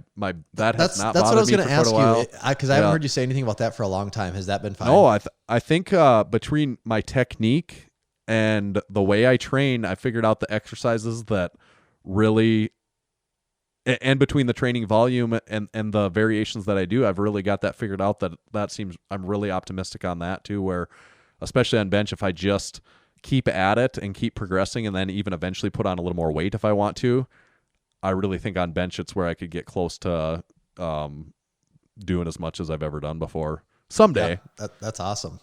[SPEAKER 5] that has not
[SPEAKER 6] that's what I was
[SPEAKER 5] bothered me
[SPEAKER 6] going to
[SPEAKER 5] for quite
[SPEAKER 6] ask
[SPEAKER 5] a while.
[SPEAKER 6] you, because I haven't heard you say anything about that for a long time. Has that been fine?
[SPEAKER 5] No, I think between my technique and the way I train, I figured out the exercises that really, and between the training volume and the variations that I do, I've really got that figured out. That seems, I'm really optimistic on that too, where especially on bench, if I just keep at it and keep progressing and then even eventually put on a little more weight if I want to, I really think on bench it's where I could get close to doing as much as I've ever done before someday.
[SPEAKER 6] Yeah, that's awesome.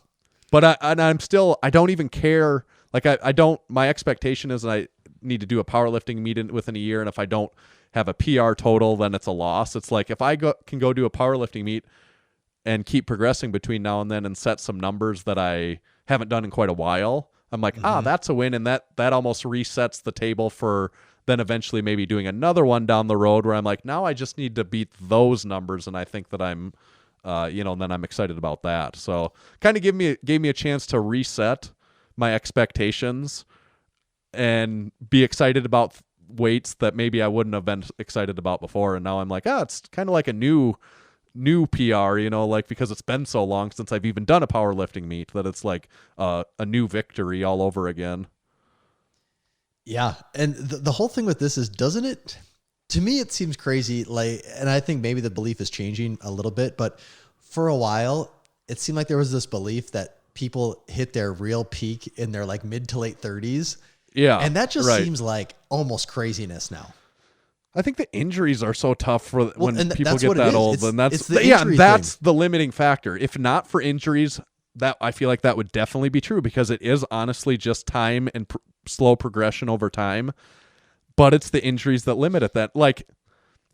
[SPEAKER 5] But I don't even care. Like I don't, my expectation is that I need to do a powerlifting meet within a year. And if I don't have a PR total, then it's a loss. It's like, if I can go do a powerlifting meet and keep progressing between now and then and set some numbers that I haven't done in quite a while, I'm like, that's a win. And that almost resets the table for then eventually maybe doing another one down the road where I'm like, now I just need to beat those numbers. And I think that I'm, and then I'm excited about that. So kind of gave me a chance to reset my expectations and be excited about weights that maybe I wouldn't have been excited about before. And now I'm like, it's kind of like a new PR, like, because it's been so long since I've even done a powerlifting meet that it's like a new victory all over again.
[SPEAKER 6] Yeah. And the whole thing with this is, doesn't it, to me, it seems crazy. Like, and I think maybe the belief is changing a little bit, but for a while it seemed like there was this belief that people hit their real peak in their like mid to late 30s.
[SPEAKER 5] Yeah.
[SPEAKER 6] And that just seems like almost craziness now.
[SPEAKER 5] I think the injuries are so tough for when people
[SPEAKER 6] that's
[SPEAKER 5] get
[SPEAKER 6] what
[SPEAKER 5] that
[SPEAKER 6] it is.
[SPEAKER 5] old, and
[SPEAKER 6] It's the injury
[SPEAKER 5] that's
[SPEAKER 6] thing.
[SPEAKER 5] the limiting factor. If not for injuries, that I feel like that would definitely be true, because it is honestly just time and slow progression over time. But it's the injuries that limit it. That, like,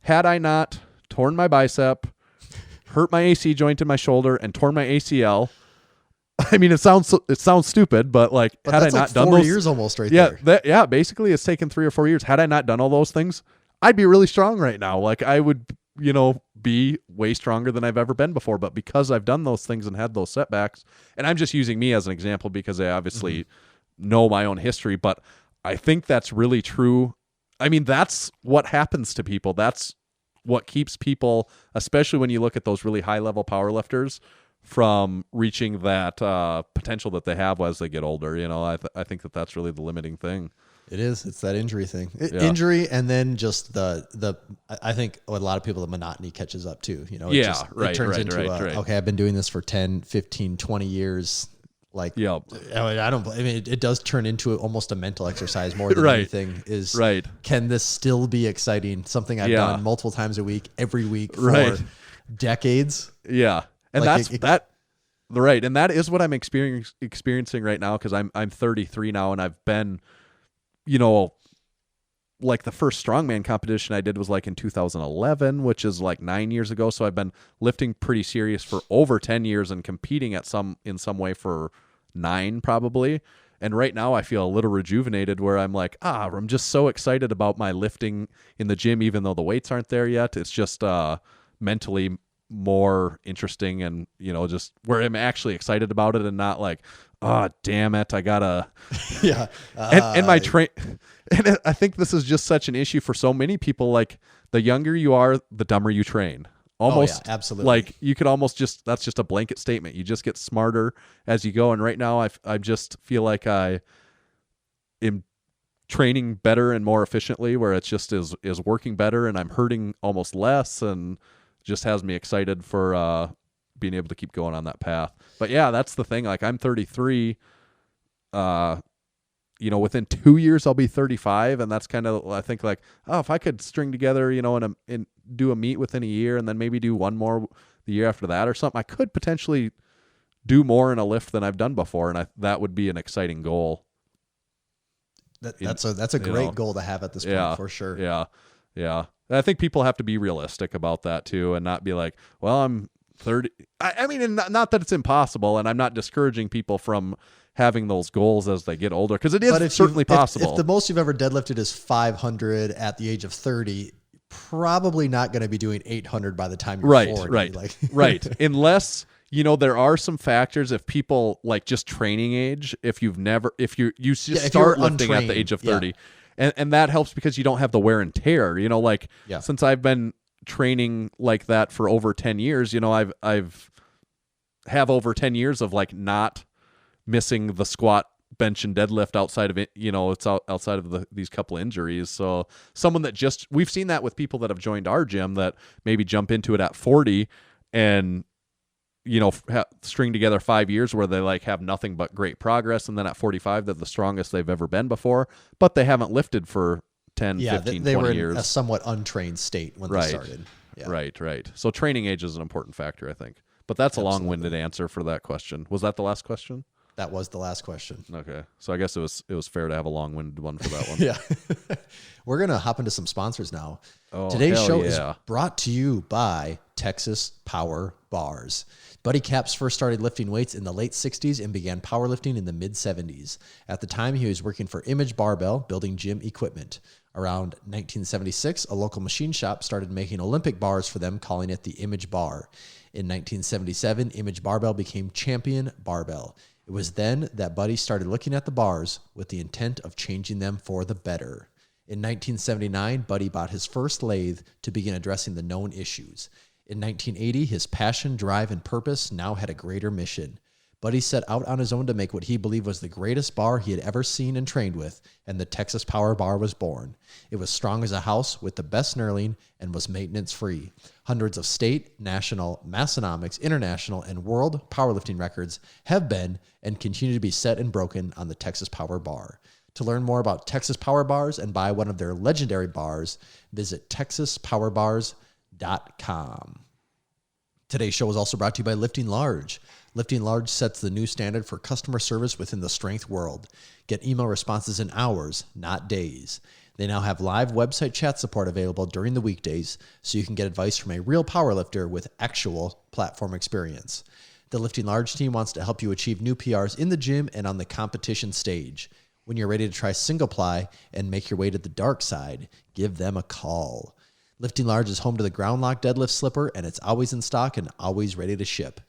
[SPEAKER 5] had I not torn my bicep, hurt my AC joint in my shoulder, and torn my ACL, I mean, it sounds stupid, but like,
[SPEAKER 6] But
[SPEAKER 5] had I
[SPEAKER 6] that's
[SPEAKER 5] not
[SPEAKER 6] like
[SPEAKER 5] done
[SPEAKER 6] 4
[SPEAKER 5] those,
[SPEAKER 6] years almost right there.
[SPEAKER 5] basically it's taken 3 or 4 years. Had I not done all those things, I'd be really strong right now. Like, I would, be way stronger than I've ever been before. But because I've done those things and had those setbacks, and I'm just using me as an example because I obviously know my own history, but I think that's really true. I mean, that's what happens to people. That's what keeps people, especially when you look at those really high level powerlifters, from reaching that potential that they have as they get older. I think that that's really the limiting thing.
[SPEAKER 6] It is. It's that injury thing. Injury, and then just I think a lot of people, the monotony catches up too. It turns into okay, I've been doing this for 10, 15, 20 years. Like, it does turn into almost a mental exercise more than anything is. Right. Can this still be exciting? Something I've done multiple times a week, every week for decades.
[SPEAKER 5] Yeah. And right. And that is what I'm experiencing right now. 'Cause I'm 33 now, and I've been, like, the first strongman competition I did was like in 2011, which is like 9 years ago. So I've been lifting pretty serious for over 10 years and competing in some way for 9 probably. And right now I feel a little rejuvenated, where I'm like, I'm just so excited about my lifting in the gym, even though the weights aren't there yet. It's just mentally more interesting, and just where I'm actually excited about it, and not like, damn it, I gotta and my train. And I think this is just such an issue for so many people. Like, the younger you are, the dumber you train. Almost,
[SPEAKER 6] absolutely.
[SPEAKER 5] Like, you could almost that's just a blanket statement. You just get smarter as you go. And right now I just feel like I am training better and more efficiently, where it's just is working better, and I'm hurting almost less, and just has me excited for being able to keep going on that path. But yeah, that's the thing. Like, I'm 33. Within 2 years I'll be 35, and that's kind of, I think, like, if I could string together, and do a meet within a year, and then maybe do one more the year after that or something, I could potentially do more in a lift than I've done before, and that would be an exciting goal.
[SPEAKER 6] That's a great goal to have at this point, for sure.
[SPEAKER 5] Yeah. I think people have to be realistic about that too, and not be like, well, I'm 30. I mean, and not that it's impossible, and I'm not discouraging people from having those goals as they get older, because it is certainly possible.
[SPEAKER 6] If the most you've ever deadlifted is 500 at the age of 30, probably not going to be doing 800 by the time you're 40.
[SPEAKER 5] Right. Unless, there are some factors. If people, like, just training age, if you start lifting at the age of 30, and that helps because you don't have the wear and tear. Like
[SPEAKER 6] Yeah.
[SPEAKER 5] since I've been training like that for over 10 years, I've have over 10 years of like not missing the squat, bench, and deadlift outside of it. It's outside of these couple injuries. So someone that we've seen that with people that have joined our gym that maybe jump into it at 40 and string together 5 years where they like have nothing but great progress, and then at 45 they're the strongest they've ever been before, but they haven't lifted for 10, 15,
[SPEAKER 6] they
[SPEAKER 5] 20
[SPEAKER 6] were
[SPEAKER 5] years.
[SPEAKER 6] in a somewhat untrained state when they started. Yeah.
[SPEAKER 5] Right. So training age is an important factor, I think. But that's a long-winded answer for that question. Was that the last question?
[SPEAKER 6] That was the last question.
[SPEAKER 5] Okay. So I guess it was fair to have a long-winded one for that one.
[SPEAKER 6] Yeah. We're going to hop into some sponsors now.
[SPEAKER 5] Oh,
[SPEAKER 6] Today's
[SPEAKER 5] hell
[SPEAKER 6] show
[SPEAKER 5] yeah.
[SPEAKER 6] is brought to you by Texas Power Bars. Buddy Caps first started lifting weights in the late 60s and began powerlifting in the mid 70s. At the time, he was working for Image Barbell, building gym equipment. Around 1976, a local machine shop started making Olympic bars for them, calling it the Image Bar. In 1977, Image Barbell became Champion Barbell. It was then that Buddy started looking at the bars with the intent of changing them for the better. In 1979, Buddy bought his first lathe to begin addressing the known issues. In 1980, his passion, drive, and purpose now had a greater mission. Buddy set out on his own to make what he believed was the greatest bar he had ever seen and trained with, and the Texas Power Bar was born. It was strong as a house with the best knurling and was maintenance-free. Hundreds of state, national, Massenomics, international, and world powerlifting records have been and continue to be set and broken on the Texas Power Bar. To learn more about Texas Power Bars and buy one of their legendary bars, visit TexasPowerBars.com. Today's show is also brought to you by Lifting Large. Lifting Large sets the new standard for customer service within the strength world. Get email responses in hours, not days. They now have live website chat support available during the weekdays, so you can get advice from a real powerlifter with actual platform experience. The Lifting Large team wants to help you achieve new PRs in the gym and on the competition stage. When you're ready to try single ply and make your way to the dark side, give them a call. Lifting Large is home to the ground lock deadlift slipper, and it's always in stock and always ready to ship.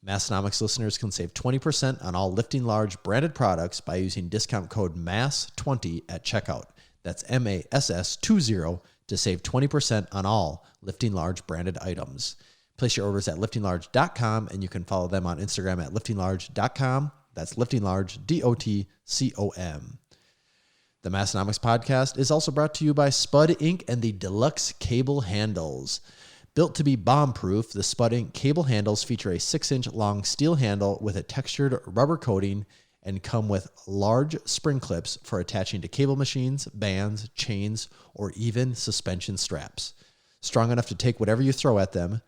[SPEAKER 6] Massenomics listeners can save 20% on all Lifting Large branded products by using discount code MASS20 at checkout. That's MASS20 to save 20% on all Lifting Large branded items. Place your orders at liftinglarge.com, and you can follow them on Instagram at liftinglarge.com. That's liftinglarge.com. The Massenomics podcast is also brought to you by Spud Inc. and the Deluxe Cable Handles. Built to be bomb-proof, the Spud Inc. cable handles feature a 6-inch long steel handle with a textured rubber coating and come with large spring clips for attaching to cable machines, bands, chains, or even suspension straps. Strong enough to take whatever you throw at them,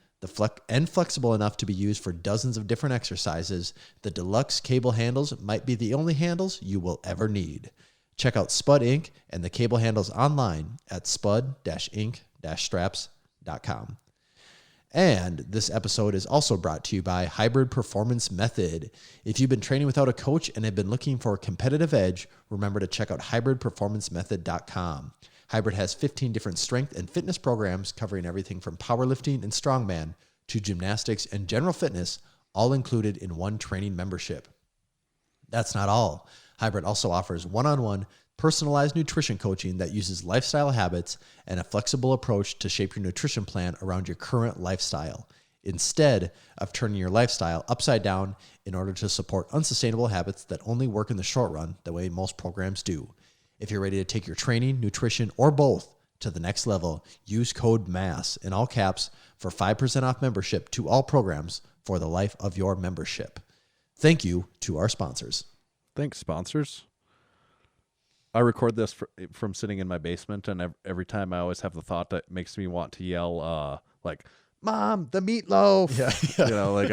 [SPEAKER 6] and flexible enough to be used for dozens of different exercises, the Deluxe Cable Handles might be the only handles you will ever need. Check out Spud Inc. and the cable handles online at spud-inc-straps.com. And this episode is also brought to you by Hybrid Performance Method. If you've been training without a coach and have been looking for a competitive edge, remember to check out hybridperformancemethod.com. Hybrid has 15 different strength and fitness programs covering everything from powerlifting and strongman to gymnastics and general fitness, all included in one training membership. That's not all. Hybrid also offers one-on-one personalized nutrition coaching that uses lifestyle habits and a flexible approach to shape your nutrition plan around your current lifestyle, instead of turning your lifestyle upside down in order to support unsustainable habits that only work in the short run the way most programs do. If you're ready to take your training, nutrition, or both to the next level, use code MASS in all caps for 5% off membership to all programs for the life of your membership. Thank you to our sponsors.
[SPEAKER 5] Thanks, sponsors. I record this from sitting in my basement, and every time I always have the thought that makes me want to yell, like, "Mom, the meatloaf!"
[SPEAKER 6] Yeah.
[SPEAKER 5] Like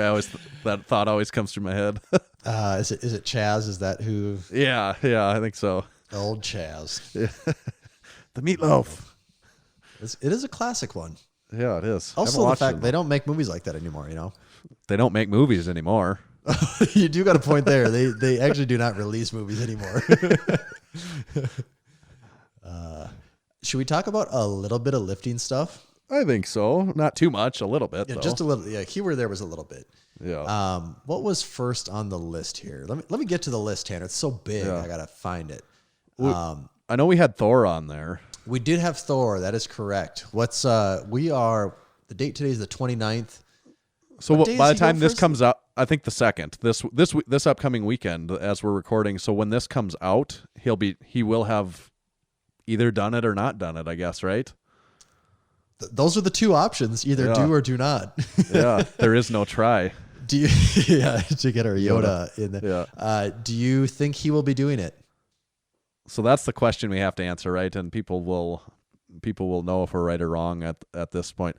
[SPEAKER 5] that thought always comes through my head.
[SPEAKER 6] Is it Chaz? Is that who?
[SPEAKER 5] Yeah, I think so.
[SPEAKER 6] Old Chaz.
[SPEAKER 5] The meatloaf.
[SPEAKER 6] It is a classic one.
[SPEAKER 5] Yeah, it is.
[SPEAKER 6] Also, the fact they don't make movies like that anymore.
[SPEAKER 5] They don't make movies anymore.
[SPEAKER 6] You do got a point there. They actually do not release movies anymore. Should we talk about a little bit of lifting stuff?
[SPEAKER 5] I think so. Not too much. A little bit.
[SPEAKER 6] Yeah,
[SPEAKER 5] though.
[SPEAKER 6] just a little. Yeah, keyword there was a little bit.
[SPEAKER 5] Yeah.
[SPEAKER 6] What was first on the list here? Let me get to the list, Tanner. It's so big.
[SPEAKER 5] Yeah.
[SPEAKER 6] I gotta find it.
[SPEAKER 5] know we had Thor on there.
[SPEAKER 6] We did have Thor. That is correct. The date today is the 29th.
[SPEAKER 5] So by the time this comes out, I think the 2nd, this upcoming weekend as we're recording. So when this comes out, he will have either done it or not done it, I guess, right?
[SPEAKER 6] Those are the two options, either do or do not.
[SPEAKER 5] Yeah, there is no try.
[SPEAKER 6] To get our Yoda in there. Yeah. Do you think he will be doing it?
[SPEAKER 5] So that's the question we have to answer, right? And people will know if we're right or wrong at this point.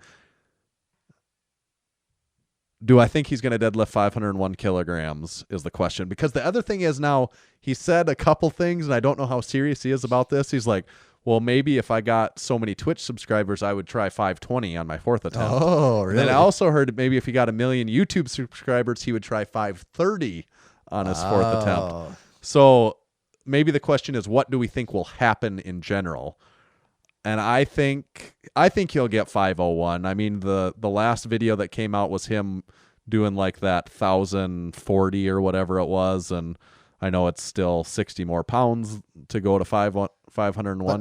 [SPEAKER 5] Do I think he's going to deadlift 501 kilograms is the question. Because the other thing is now he said a couple things, and I don't know how serious he is about this. He's like, well, maybe if I got so many Twitch subscribers, I would try 520 on my 4th attempt.
[SPEAKER 6] Oh, really?
[SPEAKER 5] And then I also heard maybe if he got 1 million YouTube subscribers, he would try 530 on his 4th attempt. So maybe the question is, what do we think will happen in general? And I think he'll get 501. I mean, the last video that came out was him doing like that 1,040 or whatever it was, and I know it's still 60 more pounds to go to 501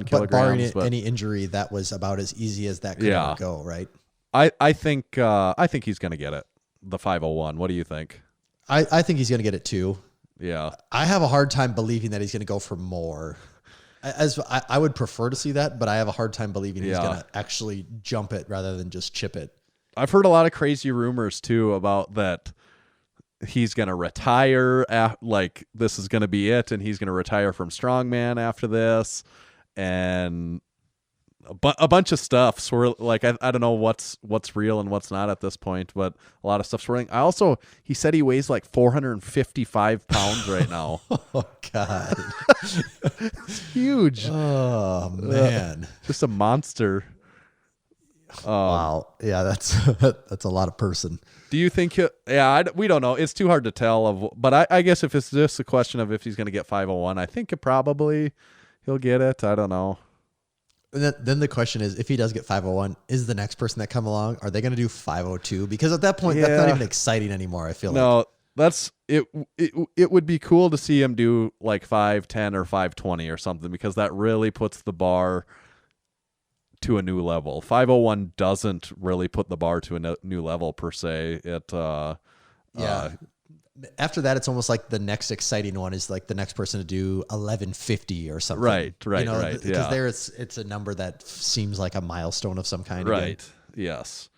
[SPEAKER 5] kilograms.
[SPEAKER 6] But barring any injury, that was about as easy as that could ever go, right?
[SPEAKER 5] I think he's going to get it, the 501. What do you think?
[SPEAKER 6] I think he's going to get it too.
[SPEAKER 5] Yeah.
[SPEAKER 6] I have a hard time believing that he's going to go for more. I would prefer to see that, but I have a hard time believing he's going to actually jump it rather than just chip it.
[SPEAKER 5] I've heard a lot of crazy rumors too about that he's going to retire. Like this is going to be it, and he's going to retire from strongman after this, and a bunch of stuff. So like I don't know what's real and what's not at this point, but a lot of stuff's swirling. He said he weighs like 455 pounds right now.
[SPEAKER 6] Oh God,
[SPEAKER 5] it's huge.
[SPEAKER 6] Oh man,
[SPEAKER 5] just a monster.
[SPEAKER 6] Wow, yeah, that's a lot of person.
[SPEAKER 5] Do you think we don't know. It's too hard to tell. But I guess if it's just a question of if he's going to get 501, I think he'll get it. I don't know.
[SPEAKER 6] And then the question is, if he does get 501, is the next person that come along, are they going to do 502? Because at that point, that's not even exciting anymore, I feel like.
[SPEAKER 5] No, that's it. It would be cool to see him do like 510 or 520 or something, because that really puts the bar to a new level. 501 doesn't really put the bar to a new level per se.
[SPEAKER 6] After that, it's almost like the next exciting one is like the next person to do 1150 or something.
[SPEAKER 5] Right.
[SPEAKER 6] Because there it's a number that seems like a milestone of some kind.
[SPEAKER 5] Right.
[SPEAKER 6] Again.
[SPEAKER 5] Yes.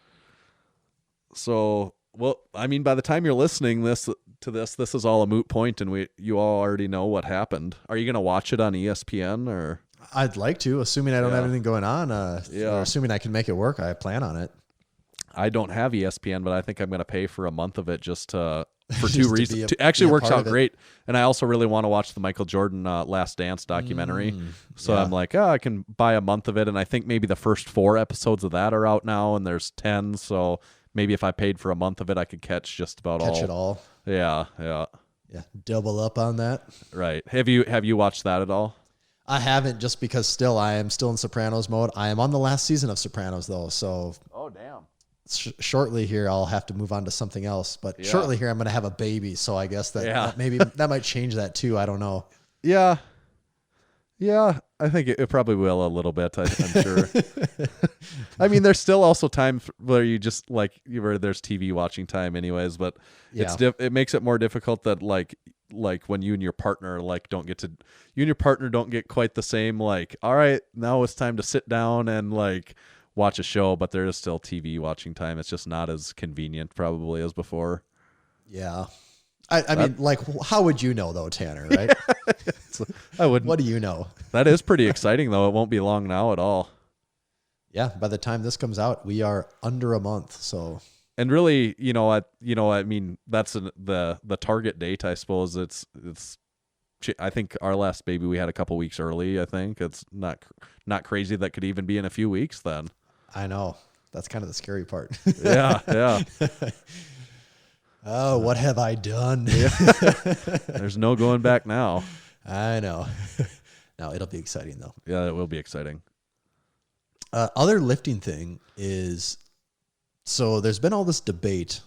[SPEAKER 5] So, well, I mean, by the time you're listening this is all a moot point, and you all already know what happened. Are you going to watch it on ESPN or?
[SPEAKER 6] I'd like to, assuming I don't have anything going on. Or assuming I can make it work. I plan on it.
[SPEAKER 5] I don't have ESPN, but I think I'm going to pay for a month of it just for two reasons. It actually works out great. And I also really want to watch the Michael Jordan Last Dance documentary. So I'm like, I can buy a month of it. And I think maybe the first 4 episodes of that are out now, and there's 10. So maybe if I paid for a month of it, I could catch just about all.
[SPEAKER 6] Catch it all.
[SPEAKER 5] Yeah.
[SPEAKER 6] Double up on that.
[SPEAKER 5] Right. Have you watched that at all?
[SPEAKER 6] I haven't, just because I am still in Sopranos mode. I am on the last season of Sopranos though. So. Oh, damn. Shortly here, I'll have to move on to something else. But shortly here, I'm going to have a baby, so I guess that maybe that might change that too. I don't know.
[SPEAKER 5] Yeah, I think it probably will a little bit. I'm sure. I mean, there's still also time where you just where there's TV watching time, anyways. But it makes it more difficult that like when you and your partner don't get quite the same. Like, all right, now it's time to sit down and watch a show, but there is still TV watching time. It's just not as convenient probably as before.
[SPEAKER 6] Yeah. I mean, how would you know though, Tanner, right?
[SPEAKER 5] I wouldn't.
[SPEAKER 6] What do you know?
[SPEAKER 5] That is pretty exciting though. It won't be long now at all.
[SPEAKER 6] Yeah. By the time this comes out, we are under a month. So,
[SPEAKER 5] and really, I mean, that's the target date, I suppose. I think our last baby we had a couple weeks early. I think it's not crazy. That could even be in a few weeks then.
[SPEAKER 6] I know. That's kind of the scary part.
[SPEAKER 5] Yeah.
[SPEAKER 6] Oh, what have I done?
[SPEAKER 5] There's no going back now.
[SPEAKER 6] I know. No, it'll be exciting though.
[SPEAKER 5] Yeah, it will be exciting.
[SPEAKER 6] Other lifting thing is, so there's been all this debate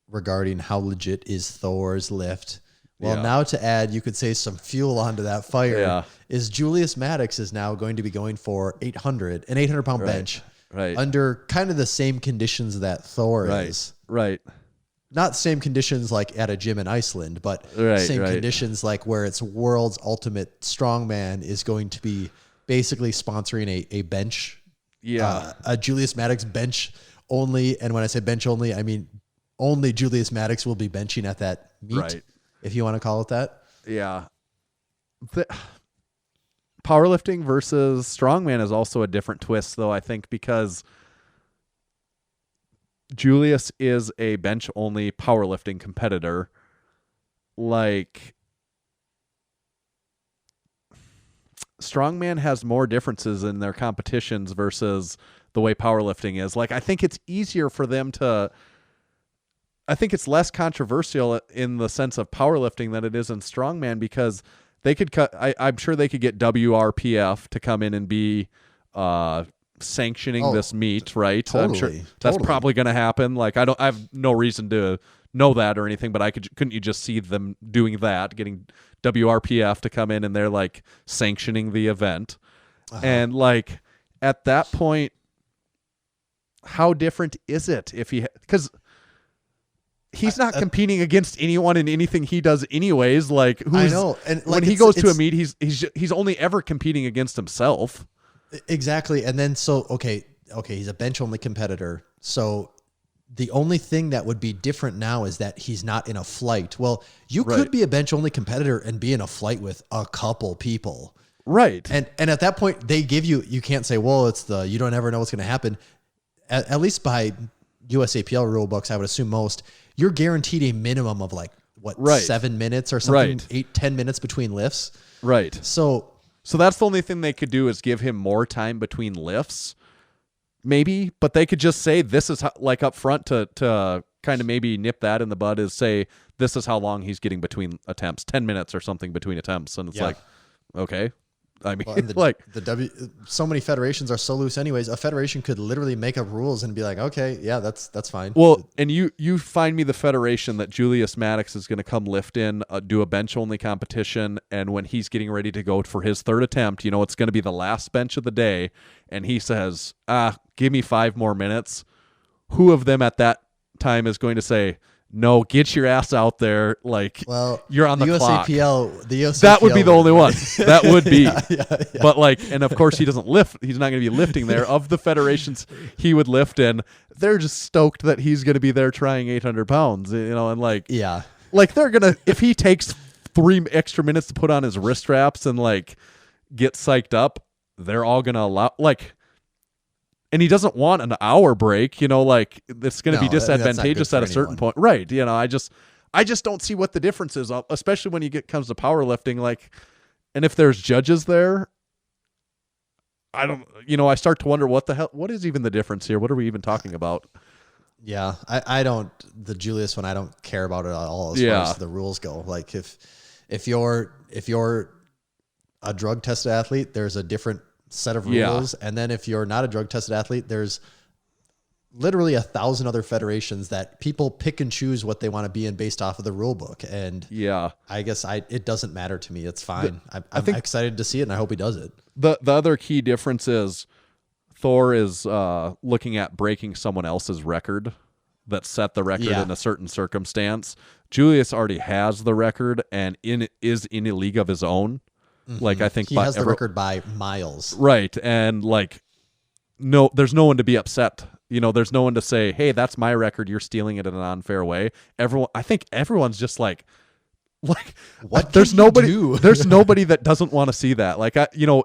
[SPEAKER 6] regarding how legit is Thor's lift Well,
[SPEAKER 5] Yeah.
[SPEAKER 6] now to add, you could say some fuel onto that fire,
[SPEAKER 5] Yeah.
[SPEAKER 6] is Julius Maddux is now going to be going for an 800-pound bench
[SPEAKER 5] Right.
[SPEAKER 6] under kind of the same conditions that Thor is.
[SPEAKER 5] Right.
[SPEAKER 6] Not same conditions like at a gym in Iceland, but same conditions like where it's world's ultimate strongman is going to be basically sponsoring a bench.
[SPEAKER 5] Yeah.
[SPEAKER 6] A Julius Maddux bench only. And when I say bench only, I mean only Julius Maddux will be benching at that meet,
[SPEAKER 5] Right.
[SPEAKER 6] if you want to call it that.
[SPEAKER 5] Yeah. Powerlifting versus strongman is also a different twist, though, I think, because Julius is a bench-only powerlifting competitor. Like, strongman has more differences in their competitions versus the way powerlifting is. Like, I think it's easier for them to... I think it's less controversial in the sense of powerlifting than it is in strongman, because they could cut. I'm sure they could get WRPF to come in and be sanctioning this meet, right?
[SPEAKER 6] Totally,
[SPEAKER 5] I'm sure that's probably going to happen. Like, I have no reason to know that or anything, but couldn't you just see them doing that, getting WRPF to come in and they're like sanctioning the event, and like at that point, how different is it if because he's not competing against anyone in anything he does anyways. Like,
[SPEAKER 6] I know. And
[SPEAKER 5] when he goes to a meet, he's only ever competing against himself.
[SPEAKER 6] Exactly. And then, okay, he's a bench only competitor. So the only thing that would be different now is that he's not in a flight. Well, you could be a bench only competitor and be in a flight with a couple people.
[SPEAKER 5] Right.
[SPEAKER 6] And at that point they give you can't say, well, you don't ever know what's going to happen. At least by USAPL rule books, I would assume most, you're guaranteed a minimum of 7 minutes or something, 8-10 minutes between lifts.
[SPEAKER 5] Right.
[SPEAKER 6] So
[SPEAKER 5] that's the only thing they could do, is give him more time between lifts, maybe. But they could just say this is how, like up front to kind of maybe nip that in the bud, is say this is how long he's getting between attempts, 10 minutes or something between attempts, and it's like, okay. I mean,
[SPEAKER 6] so many federations are so loose anyways. A federation could literally make up rules and be like, okay, yeah, that's fine.
[SPEAKER 5] Well, and you find me the federation that Julius Maddux is going to come lift in, do a bench only competition, and when he's getting ready to go for his third attempt, it's going to be the last bench of the day, and he says, give me 5 more minutes. Who of them at that time is going to say, no, get your ass out there. Like, you're on the clock.
[SPEAKER 6] The USAPL
[SPEAKER 5] that would be the only one. That would be.
[SPEAKER 6] Yeah.
[SPEAKER 5] But and of course he doesn't lift. He's not going to be lifting there. Of the federations he would lift in, they're just stoked that he's going to be there trying 800 pounds, and they're going to, if he takes 3 extra minutes to put on his wrist straps and get psyched up, they're all going to allow, and he doesn't want an hour break, it's going to be disadvantageous at a certain point. Right. I just don't see what the difference is, especially when comes to powerlifting. And if there's judges there, I don't, I start to wonder what is even the difference here? What are we even talking about?
[SPEAKER 6] Yeah. I don't, the Julius one, I don't care about it at all as far as the rules go. Like if you're a drug tested athlete, there's a different set of rules, and then if you're not a drug tested athlete, there's literally 1,000 other federations that people pick and choose what they want to be in based off of the rule book. And I guess it doesn't matter to me. It's fine. I'm excited to see it, and I hope he does it.
[SPEAKER 5] The other key difference is Thor is looking at breaking someone else's record that set the record in a certain circumstance. Julius already has the record and is in a league of his own. I think
[SPEAKER 6] he has the record by miles.
[SPEAKER 5] Right. And no, there's no one to be upset. There's no one to say, hey, that's my record, you're stealing it in an unfair way. I think everyone's just what there's nobody there's nobody that doesn't want to see that.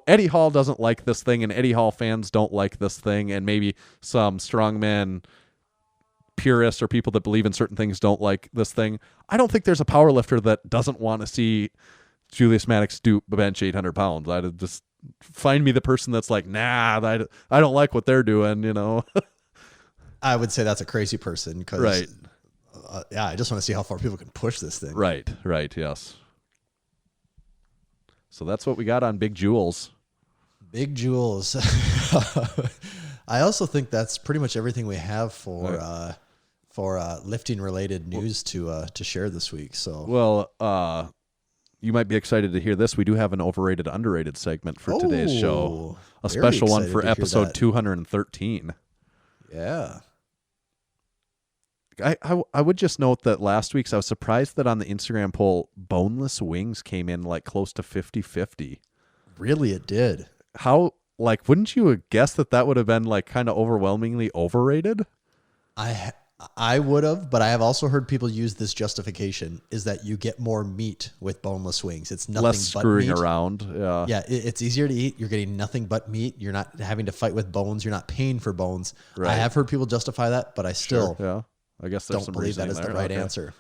[SPEAKER 5] Eddie Hall doesn't like this thing, and Eddie Hall fans don't like this thing, and maybe some strongman purists or people that believe in certain things don't like this thing. I don't think there's a powerlifter that doesn't want to see Julius Maddux do bench 800 pounds. I'd just find me the person that's nah, I don't like what they're doing,
[SPEAKER 6] I would say that's a crazy person because, I just want to see how far people can push this thing.
[SPEAKER 5] Right, yes. So that's what we got on Big Jules.
[SPEAKER 6] Big Jules. I also think that's pretty much everything we have for for lifting related news to share this week. So
[SPEAKER 5] Well, you might be excited to hear this. We do have an overrated, underrated segment for today's show. A
[SPEAKER 6] very
[SPEAKER 5] special one
[SPEAKER 6] excited
[SPEAKER 5] for
[SPEAKER 6] to hear
[SPEAKER 5] episode
[SPEAKER 6] that.
[SPEAKER 5] 213.
[SPEAKER 6] yeah.
[SPEAKER 5] I would just note that last week's, I was surprised that on the Instagram poll, boneless wings came in like close to 50-50.
[SPEAKER 6] Really, it did.
[SPEAKER 5] How, like, wouldn't you have guessed that would have been like kind of overwhelmingly overrated?
[SPEAKER 6] I would have, but I have also heard people use this justification is that you get more meat with boneless wings. It's nothing
[SPEAKER 5] Less
[SPEAKER 6] but
[SPEAKER 5] screwing
[SPEAKER 6] meat.
[SPEAKER 5] around. Yeah.
[SPEAKER 6] Yeah, it's easier to eat. You're getting nothing but meat. You're not having to fight with bones. You're not paying for bones.
[SPEAKER 5] Right.
[SPEAKER 6] I have heard people justify that, but I still
[SPEAKER 5] Yeah. I guess there's
[SPEAKER 6] don't
[SPEAKER 5] some
[SPEAKER 6] believe that
[SPEAKER 5] reasoning
[SPEAKER 6] is the
[SPEAKER 5] there.
[SPEAKER 6] right
[SPEAKER 5] Okay.
[SPEAKER 6] answer.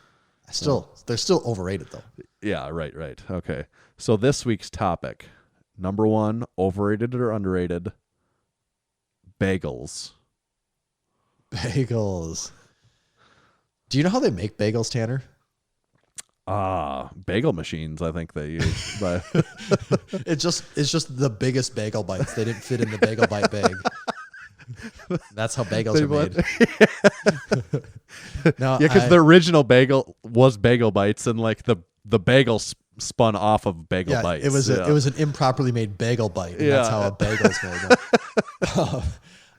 [SPEAKER 6] They're still overrated though.
[SPEAKER 5] Yeah, right. Okay. So this week's topic, number 1, overrated or underrated, bagels.
[SPEAKER 6] Bagels. Do you know how they make bagels, Tanner?
[SPEAKER 5] Bagel machines, I think they use. But
[SPEAKER 6] It's just the biggest bagel bites. They didn't fit in the bagel bite bag. That's how bagels are made. No,
[SPEAKER 5] yeah, because the original bagel was Bagel Bites, and like the bagel spun off of Bagel Bites.
[SPEAKER 6] it was an improperly made bagel bite. And that's
[SPEAKER 5] Yeah.
[SPEAKER 6] how a bagel's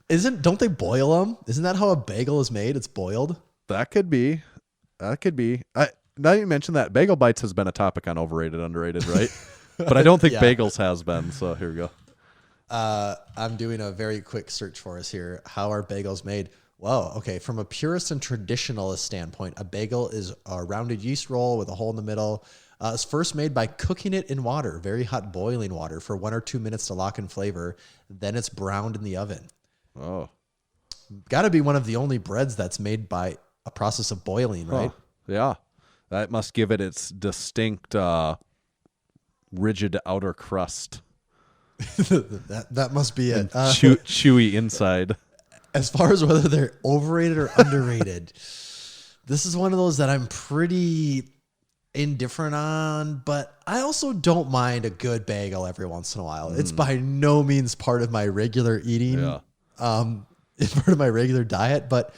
[SPEAKER 6] made. Don't they boil them? Isn't that how a bagel is made? It's boiled.
[SPEAKER 5] That could be. Now that you mentioned that, Bagel Bites has been a topic on overrated, underrated, right? But I don't think
[SPEAKER 6] Yeah.
[SPEAKER 5] Bagels has been. So here we go.
[SPEAKER 6] I'm doing a very quick search for us here. How are bagels made? Whoa, okay. From a purist and traditionalist standpoint, a bagel is a rounded yeast roll with a hole in the middle. It's first made by cooking it in water, very hot boiling water, for 1 or 2 minutes to lock in flavor. Then it's browned in the oven.
[SPEAKER 5] Oh,
[SPEAKER 6] Got to be one of the only breads that's made by a process of boiling, right?
[SPEAKER 5] yeah. That must give it its distinct, rigid outer crust.
[SPEAKER 6] that must be it.
[SPEAKER 5] Chewy inside.
[SPEAKER 6] As far as whether they're overrated or underrated, this is one of those that I'm pretty indifferent on, but I also don't mind a good bagel every once in a while. It's by no means part of my regular eating.
[SPEAKER 5] Yeah.
[SPEAKER 6] It's part of my regular diet, but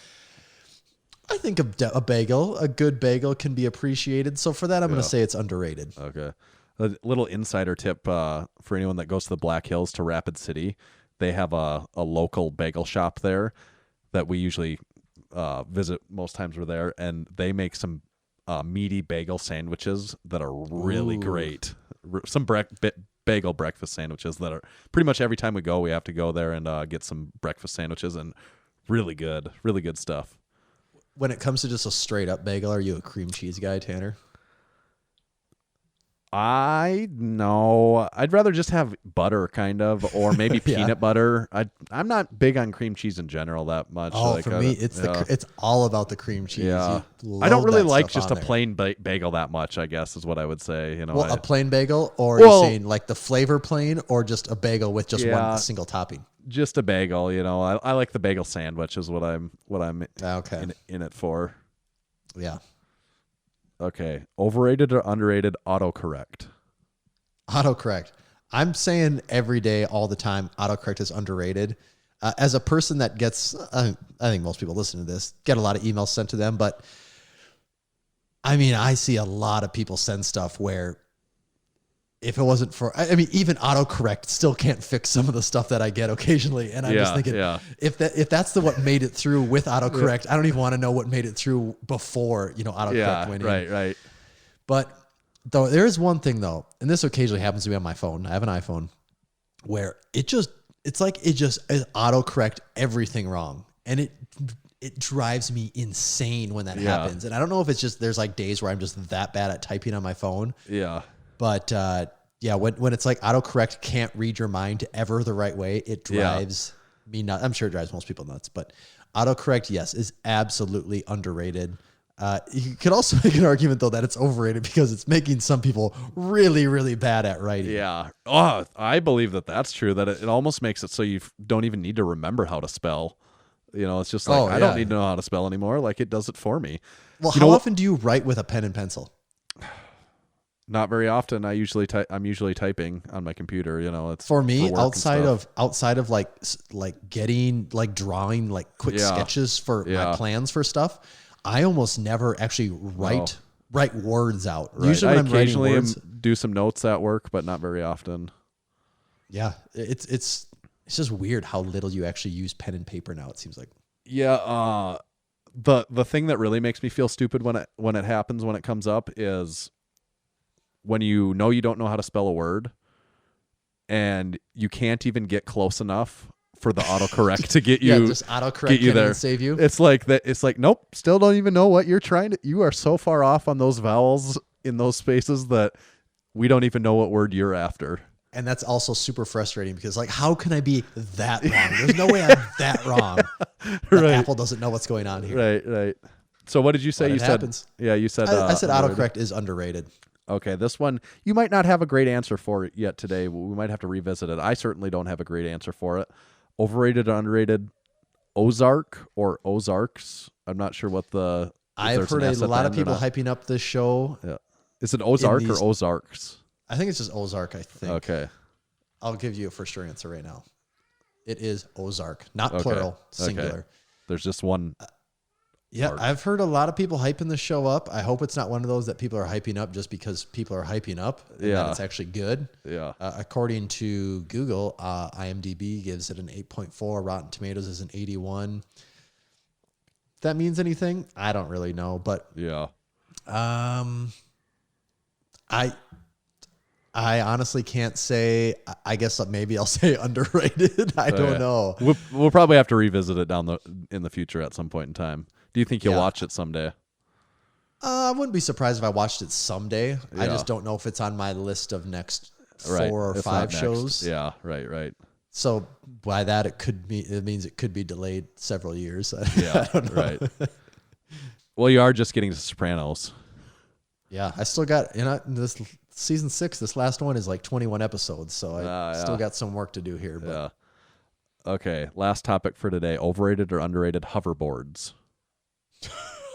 [SPEAKER 6] I think a good bagel can be appreciated. So for that, I'm going to say it's underrated.
[SPEAKER 5] Okay. A little insider tip for anyone that goes to the Black Hills to Rapid City. They have a local bagel shop there that we usually visit most times we're there, and they make some meaty bagel sandwiches that are really great. Some bagel breakfast sandwiches that are pretty much every time we go, we have to go there and get some breakfast sandwiches, and really good stuff.
[SPEAKER 6] When it comes to just a straight up bagel, are you a cream cheese guy, Tanner?
[SPEAKER 5] No, I'd rather just have butter, kind of, or maybe peanut butter. I'm not big on cream cheese in general that much.
[SPEAKER 6] Oh, for me, it's all about the cream cheese.
[SPEAKER 5] Yeah,
[SPEAKER 6] You
[SPEAKER 5] I don't
[SPEAKER 6] load
[SPEAKER 5] really
[SPEAKER 6] that
[SPEAKER 5] like
[SPEAKER 6] stuff
[SPEAKER 5] just
[SPEAKER 6] on
[SPEAKER 5] a
[SPEAKER 6] there.
[SPEAKER 5] plain bagel that much, I guess is what I would say.
[SPEAKER 6] Well, a plain bagel, or
[SPEAKER 5] Well-
[SPEAKER 6] you're saying like the flavor plain, or just a bagel with just one single topping.
[SPEAKER 5] just a bagel. I like the bagel sandwich is what I'm
[SPEAKER 6] Okay.
[SPEAKER 5] in it for.
[SPEAKER 6] Yeah.
[SPEAKER 5] Okay, overrated or underrated autocorrect?
[SPEAKER 6] Autocorrect. I'm saying every day, all the time, autocorrect is underrated. As a person that gets, I think most people listen to this, get a lot of emails sent to them, but I mean, I see a lot of people send stuff where if it wasn't for, even autocorrect still can't fix some of the stuff that I get occasionally. And I'm just thinking, if that's what made it through with autocorrect, I don't even want to know what made it through before, autocorrect went in.
[SPEAKER 5] Right.
[SPEAKER 6] But though there is one thing though, and this occasionally happens to me on my phone. I have an iPhone where it just autocorrect everything wrong. And it drives me insane when that happens. And I don't know if it's just, there's like days where I'm just that bad at typing on my phone.
[SPEAKER 5] Yeah.
[SPEAKER 6] But when it's like autocorrect can't read your mind ever the right way, it drives me nuts. I'm sure it drives most people nuts, but autocorrect, yes, is absolutely underrated. You could also make an argument though that it's overrated because it's making some people really, really bad at writing.
[SPEAKER 5] Yeah. Oh, I believe that's true. That it almost makes it so you don't even need to remember how to spell. It's just like, I don't need to know how to spell anymore. Like it does it for me.
[SPEAKER 6] Well, how often do you write with a pen and pencil?
[SPEAKER 5] Not very often. I'm usually typing on my computer. It's
[SPEAKER 6] for me
[SPEAKER 5] work
[SPEAKER 6] outside of like getting like drawing like quick sketches for my plans for stuff. I almost never actually write words out.
[SPEAKER 5] Right.
[SPEAKER 6] Usually when
[SPEAKER 5] I
[SPEAKER 6] I'm writing
[SPEAKER 5] occasionally
[SPEAKER 6] words,
[SPEAKER 5] do some notes at work, but not very often.
[SPEAKER 6] yeah, it's just weird how little you actually use pen and paper now. It seems like.
[SPEAKER 5] Yeah. The thing that really makes me feel stupid when it happens, when it comes up, is when you don't know how to spell a word, and you can't even get close enough for the autocorrect to get you.
[SPEAKER 6] Yeah, just autocorrect
[SPEAKER 5] get you
[SPEAKER 6] can't
[SPEAKER 5] there.
[SPEAKER 6] even save you.
[SPEAKER 5] It's like that. It's like, nope, still don't even know what you're trying to. You are so far off on those vowels in those spaces that we don't even know what word you're after.
[SPEAKER 6] And that's also super frustrating because, like, how can I be that wrong? There's no way I'm that wrong.
[SPEAKER 5] Right.
[SPEAKER 6] Apple doesn't know what's going on here.
[SPEAKER 5] Right. So what did you say?
[SPEAKER 6] But
[SPEAKER 5] You
[SPEAKER 6] it
[SPEAKER 5] said
[SPEAKER 6] happens.
[SPEAKER 5] Yeah, you said.
[SPEAKER 6] I said
[SPEAKER 5] underrated.
[SPEAKER 6] autocorrect is underrated.
[SPEAKER 5] Okay, this one you might not have a great answer for it yet today. We might have to revisit it. I certainly don't have a great answer for it. Overrated or underrated? Ozark or Ozarks? I'm not sure what the.
[SPEAKER 6] I've heard a lot of people hyping up this show.
[SPEAKER 5] Yeah. Is it Ozark or Ozarks?
[SPEAKER 6] I think it's just Ozark, I think.
[SPEAKER 5] Okay.
[SPEAKER 6] I'll give you a for sure answer right now. It is Ozark, not plural, singular.
[SPEAKER 5] Okay. There's just one.
[SPEAKER 6] Yeah,
[SPEAKER 5] part.
[SPEAKER 6] I've heard a lot of people hyping the show up. I hope it's not one of those that people are hyping up just because people are hyping up. And that it's actually good.
[SPEAKER 5] Yeah.
[SPEAKER 6] According to Google, IMDb gives it an 8.4. Rotten Tomatoes is an 81. If that means anything, I don't really know, but
[SPEAKER 5] yeah.
[SPEAKER 6] I honestly can't say. I guess maybe I'll say underrated. I don't know.
[SPEAKER 5] We'll probably have to revisit it in the future at some point in time. Do you think you'll watch it someday?
[SPEAKER 6] I wouldn't be surprised if I watched it someday.
[SPEAKER 5] Yeah.
[SPEAKER 6] I just don't know if it's on my list of next 4 or
[SPEAKER 5] It's
[SPEAKER 6] 5
[SPEAKER 5] not next.
[SPEAKER 6] shows.
[SPEAKER 5] Yeah, right.
[SPEAKER 6] So by that, it means it could be delayed several years.
[SPEAKER 5] Yeah,
[SPEAKER 6] I don't know.
[SPEAKER 5] right. Well, you are just getting to Sopranos.
[SPEAKER 6] Yeah, I still got this season 6. This last one is like 21 episodes, so I still got some work to do here. But.
[SPEAKER 5] Yeah. Okay, last topic for today: overrated or underrated hoverboards?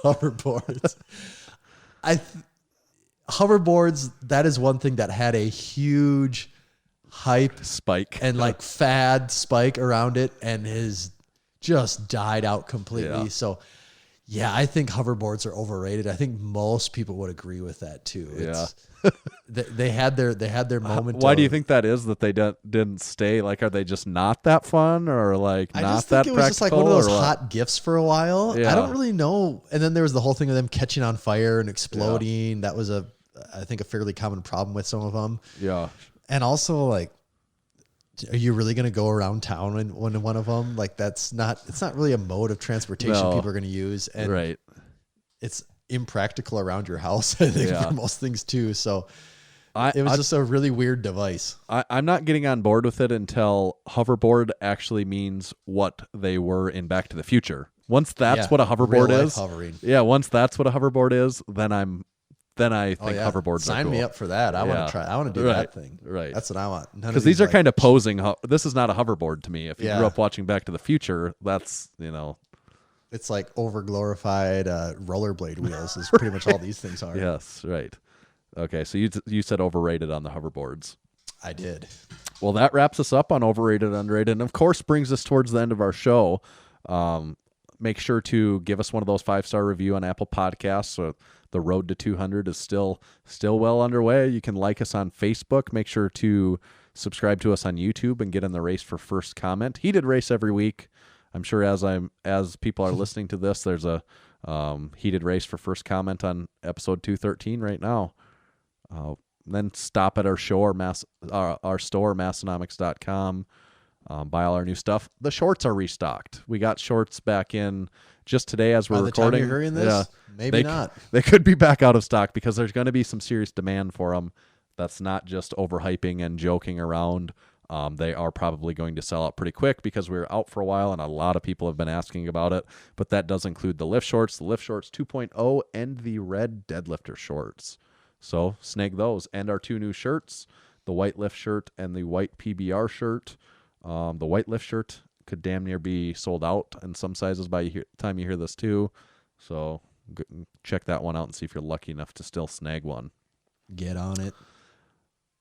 [SPEAKER 6] Hoverboards. Hoverboards. That is one thing that had a huge hype
[SPEAKER 5] Spike
[SPEAKER 6] and like fad spike around it, and has just died out completely.
[SPEAKER 5] Yeah.
[SPEAKER 6] So. Yeah, I think hoverboards are overrated. I think most people would agree with that too. They had their moment.
[SPEAKER 5] Why do you think that is? That they didn't stay? Like, are they just not that fun, or like
[SPEAKER 6] I
[SPEAKER 5] not
[SPEAKER 6] just
[SPEAKER 5] that
[SPEAKER 6] think it
[SPEAKER 5] practical?
[SPEAKER 6] was just like one of those
[SPEAKER 5] or what?
[SPEAKER 6] hot gifts for a while.
[SPEAKER 5] Yeah.
[SPEAKER 6] I don't really know. And then there was the whole thing of them catching on fire and exploding. That was I think a fairly common problem with some of them.
[SPEAKER 5] Yeah.
[SPEAKER 6] And also, like, are you really going to go around town in one of them? Like, it's not really a mode of transportation people are going to use. And
[SPEAKER 5] right.
[SPEAKER 6] it's impractical around your house, I think, for most things too. So it was just a really weird device.
[SPEAKER 5] I'm not getting on board with it until hoverboard actually means what they were in Back to the Future. Once that's what a hoverboard is,
[SPEAKER 6] hovering.
[SPEAKER 5] Yeah, once that's what a hoverboard is, then I think hoverboards
[SPEAKER 6] Sign
[SPEAKER 5] are cool.
[SPEAKER 6] me up for that. I want to try. I want to do that thing.
[SPEAKER 5] Right.
[SPEAKER 6] That's what I want.
[SPEAKER 5] Because these are kind of posing. This is not a hoverboard to me. If you grew up watching Back to the Future, that's,
[SPEAKER 6] it's like over glorified rollerblade wheels is pretty much all these things are.
[SPEAKER 5] Yes, right. Okay, so you said overrated on the hoverboards.
[SPEAKER 6] I did.
[SPEAKER 5] Well, that wraps us up on overrated, underrated, and of course brings us towards the end of our show. Make sure to give us one of those 5-star review on Apple Podcasts. So the road to 200 is still well underway. You can like us on Facebook. Make sure to subscribe to us on YouTube and get in the race for first comment. Heated race every week. I'm sure as people are listening to this, there's a heated race for first comment on episode 213 right now. Then stop at our show, our store, Massenomics.com. Buy all our new stuff. The shorts are restocked. We got shorts back in just today as we're
[SPEAKER 6] By the
[SPEAKER 5] recording.
[SPEAKER 6] time you're hearing this, maybe not.
[SPEAKER 5] They could be back out of stock because there's going to be some serious demand for them. That's not just overhyping and joking around. They are probably going to sell out pretty quick because we were out for a while and a lot of people have been asking about it. But that does include the Lift Shorts, the Lift Shorts 2.0, and the red Deadlifter shorts. So snag those. And our 2 new shirts, the white Lift shirt and the white PBR shirt. The white Lift shirt could damn near be sold out in some sizes by the time you hear this too. So check that one out and see if you're lucky enough to still snag one.
[SPEAKER 6] Get on it.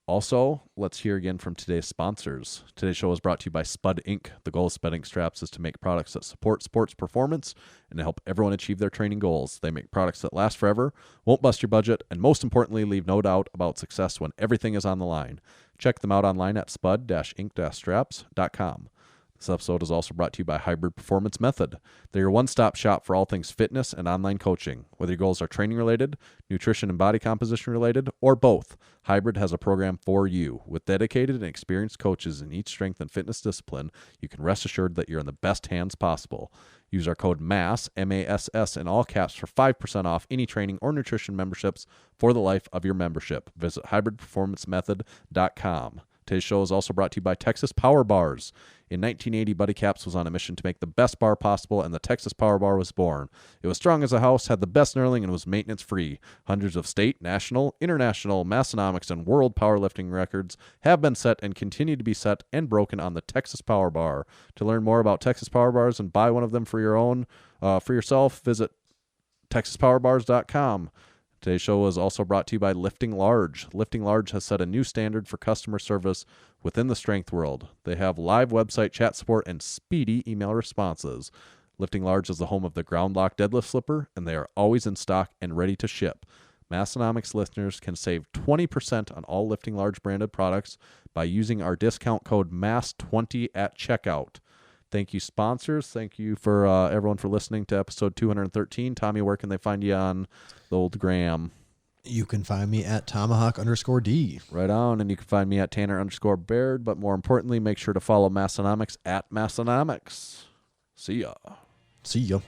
[SPEAKER 5] Also, let's hear again from today's sponsors. Today's show is brought to you by Spud Inc. The goal of Spud Inc. straps is to make products that support sports performance and to help everyone achieve their training goals. They make products that last forever, won't bust your budget, and most importantly, leave no doubt about success when everything is on the line. Check them out online at spud-inc-straps.com. This episode is also brought to you by Hybrid Performance Method. They're your one-stop shop for all things fitness and online coaching. Whether your goals are training-related, nutrition and body composition-related, or both, Hybrid has a program for you. With dedicated and experienced coaches in each strength and fitness discipline, you can rest assured that you're in the best hands possible. Use our code MASS, M-A-S-S, in all caps for 5% off any training or nutrition memberships for the life of your membership. Visit hybridperformancemethod.com. Today's show is also brought to you by Texas Power Bars. In 1980, Buddy Caps was on a mission to make the best bar possible, and the Texas Power Bar was born. It was strong as a house, had the best knurling, and was maintenance-free. Hundreds of state, national, international, Massenomics, and world powerlifting records have been set and continue to be set and broken on the Texas Power Bar. To learn more about Texas Power Bars and buy one of them for yourself, visit texaspowerbars.com. Today's show is also brought to you by Lifting Large. Lifting Large has set a new standard for customer service within the strength world. They have live website chat support and speedy email responses. Lifting Large is the home of the Ground Lock Deadlift Slipper, and they are always in stock and ready to ship. Massenomics listeners can save 20% on all Lifting Large branded products by using our discount code MASS20 at checkout. Thank you, sponsors. Thank you for everyone for listening to episode 213. Tommy, where can they find you on the old gram?
[SPEAKER 6] You can find me at Tomahawk_D.
[SPEAKER 5] Right on. And you can find me at Tanner_Baird. But more importantly, make sure to follow Massenomics at Massenomics. See ya.
[SPEAKER 6] See ya.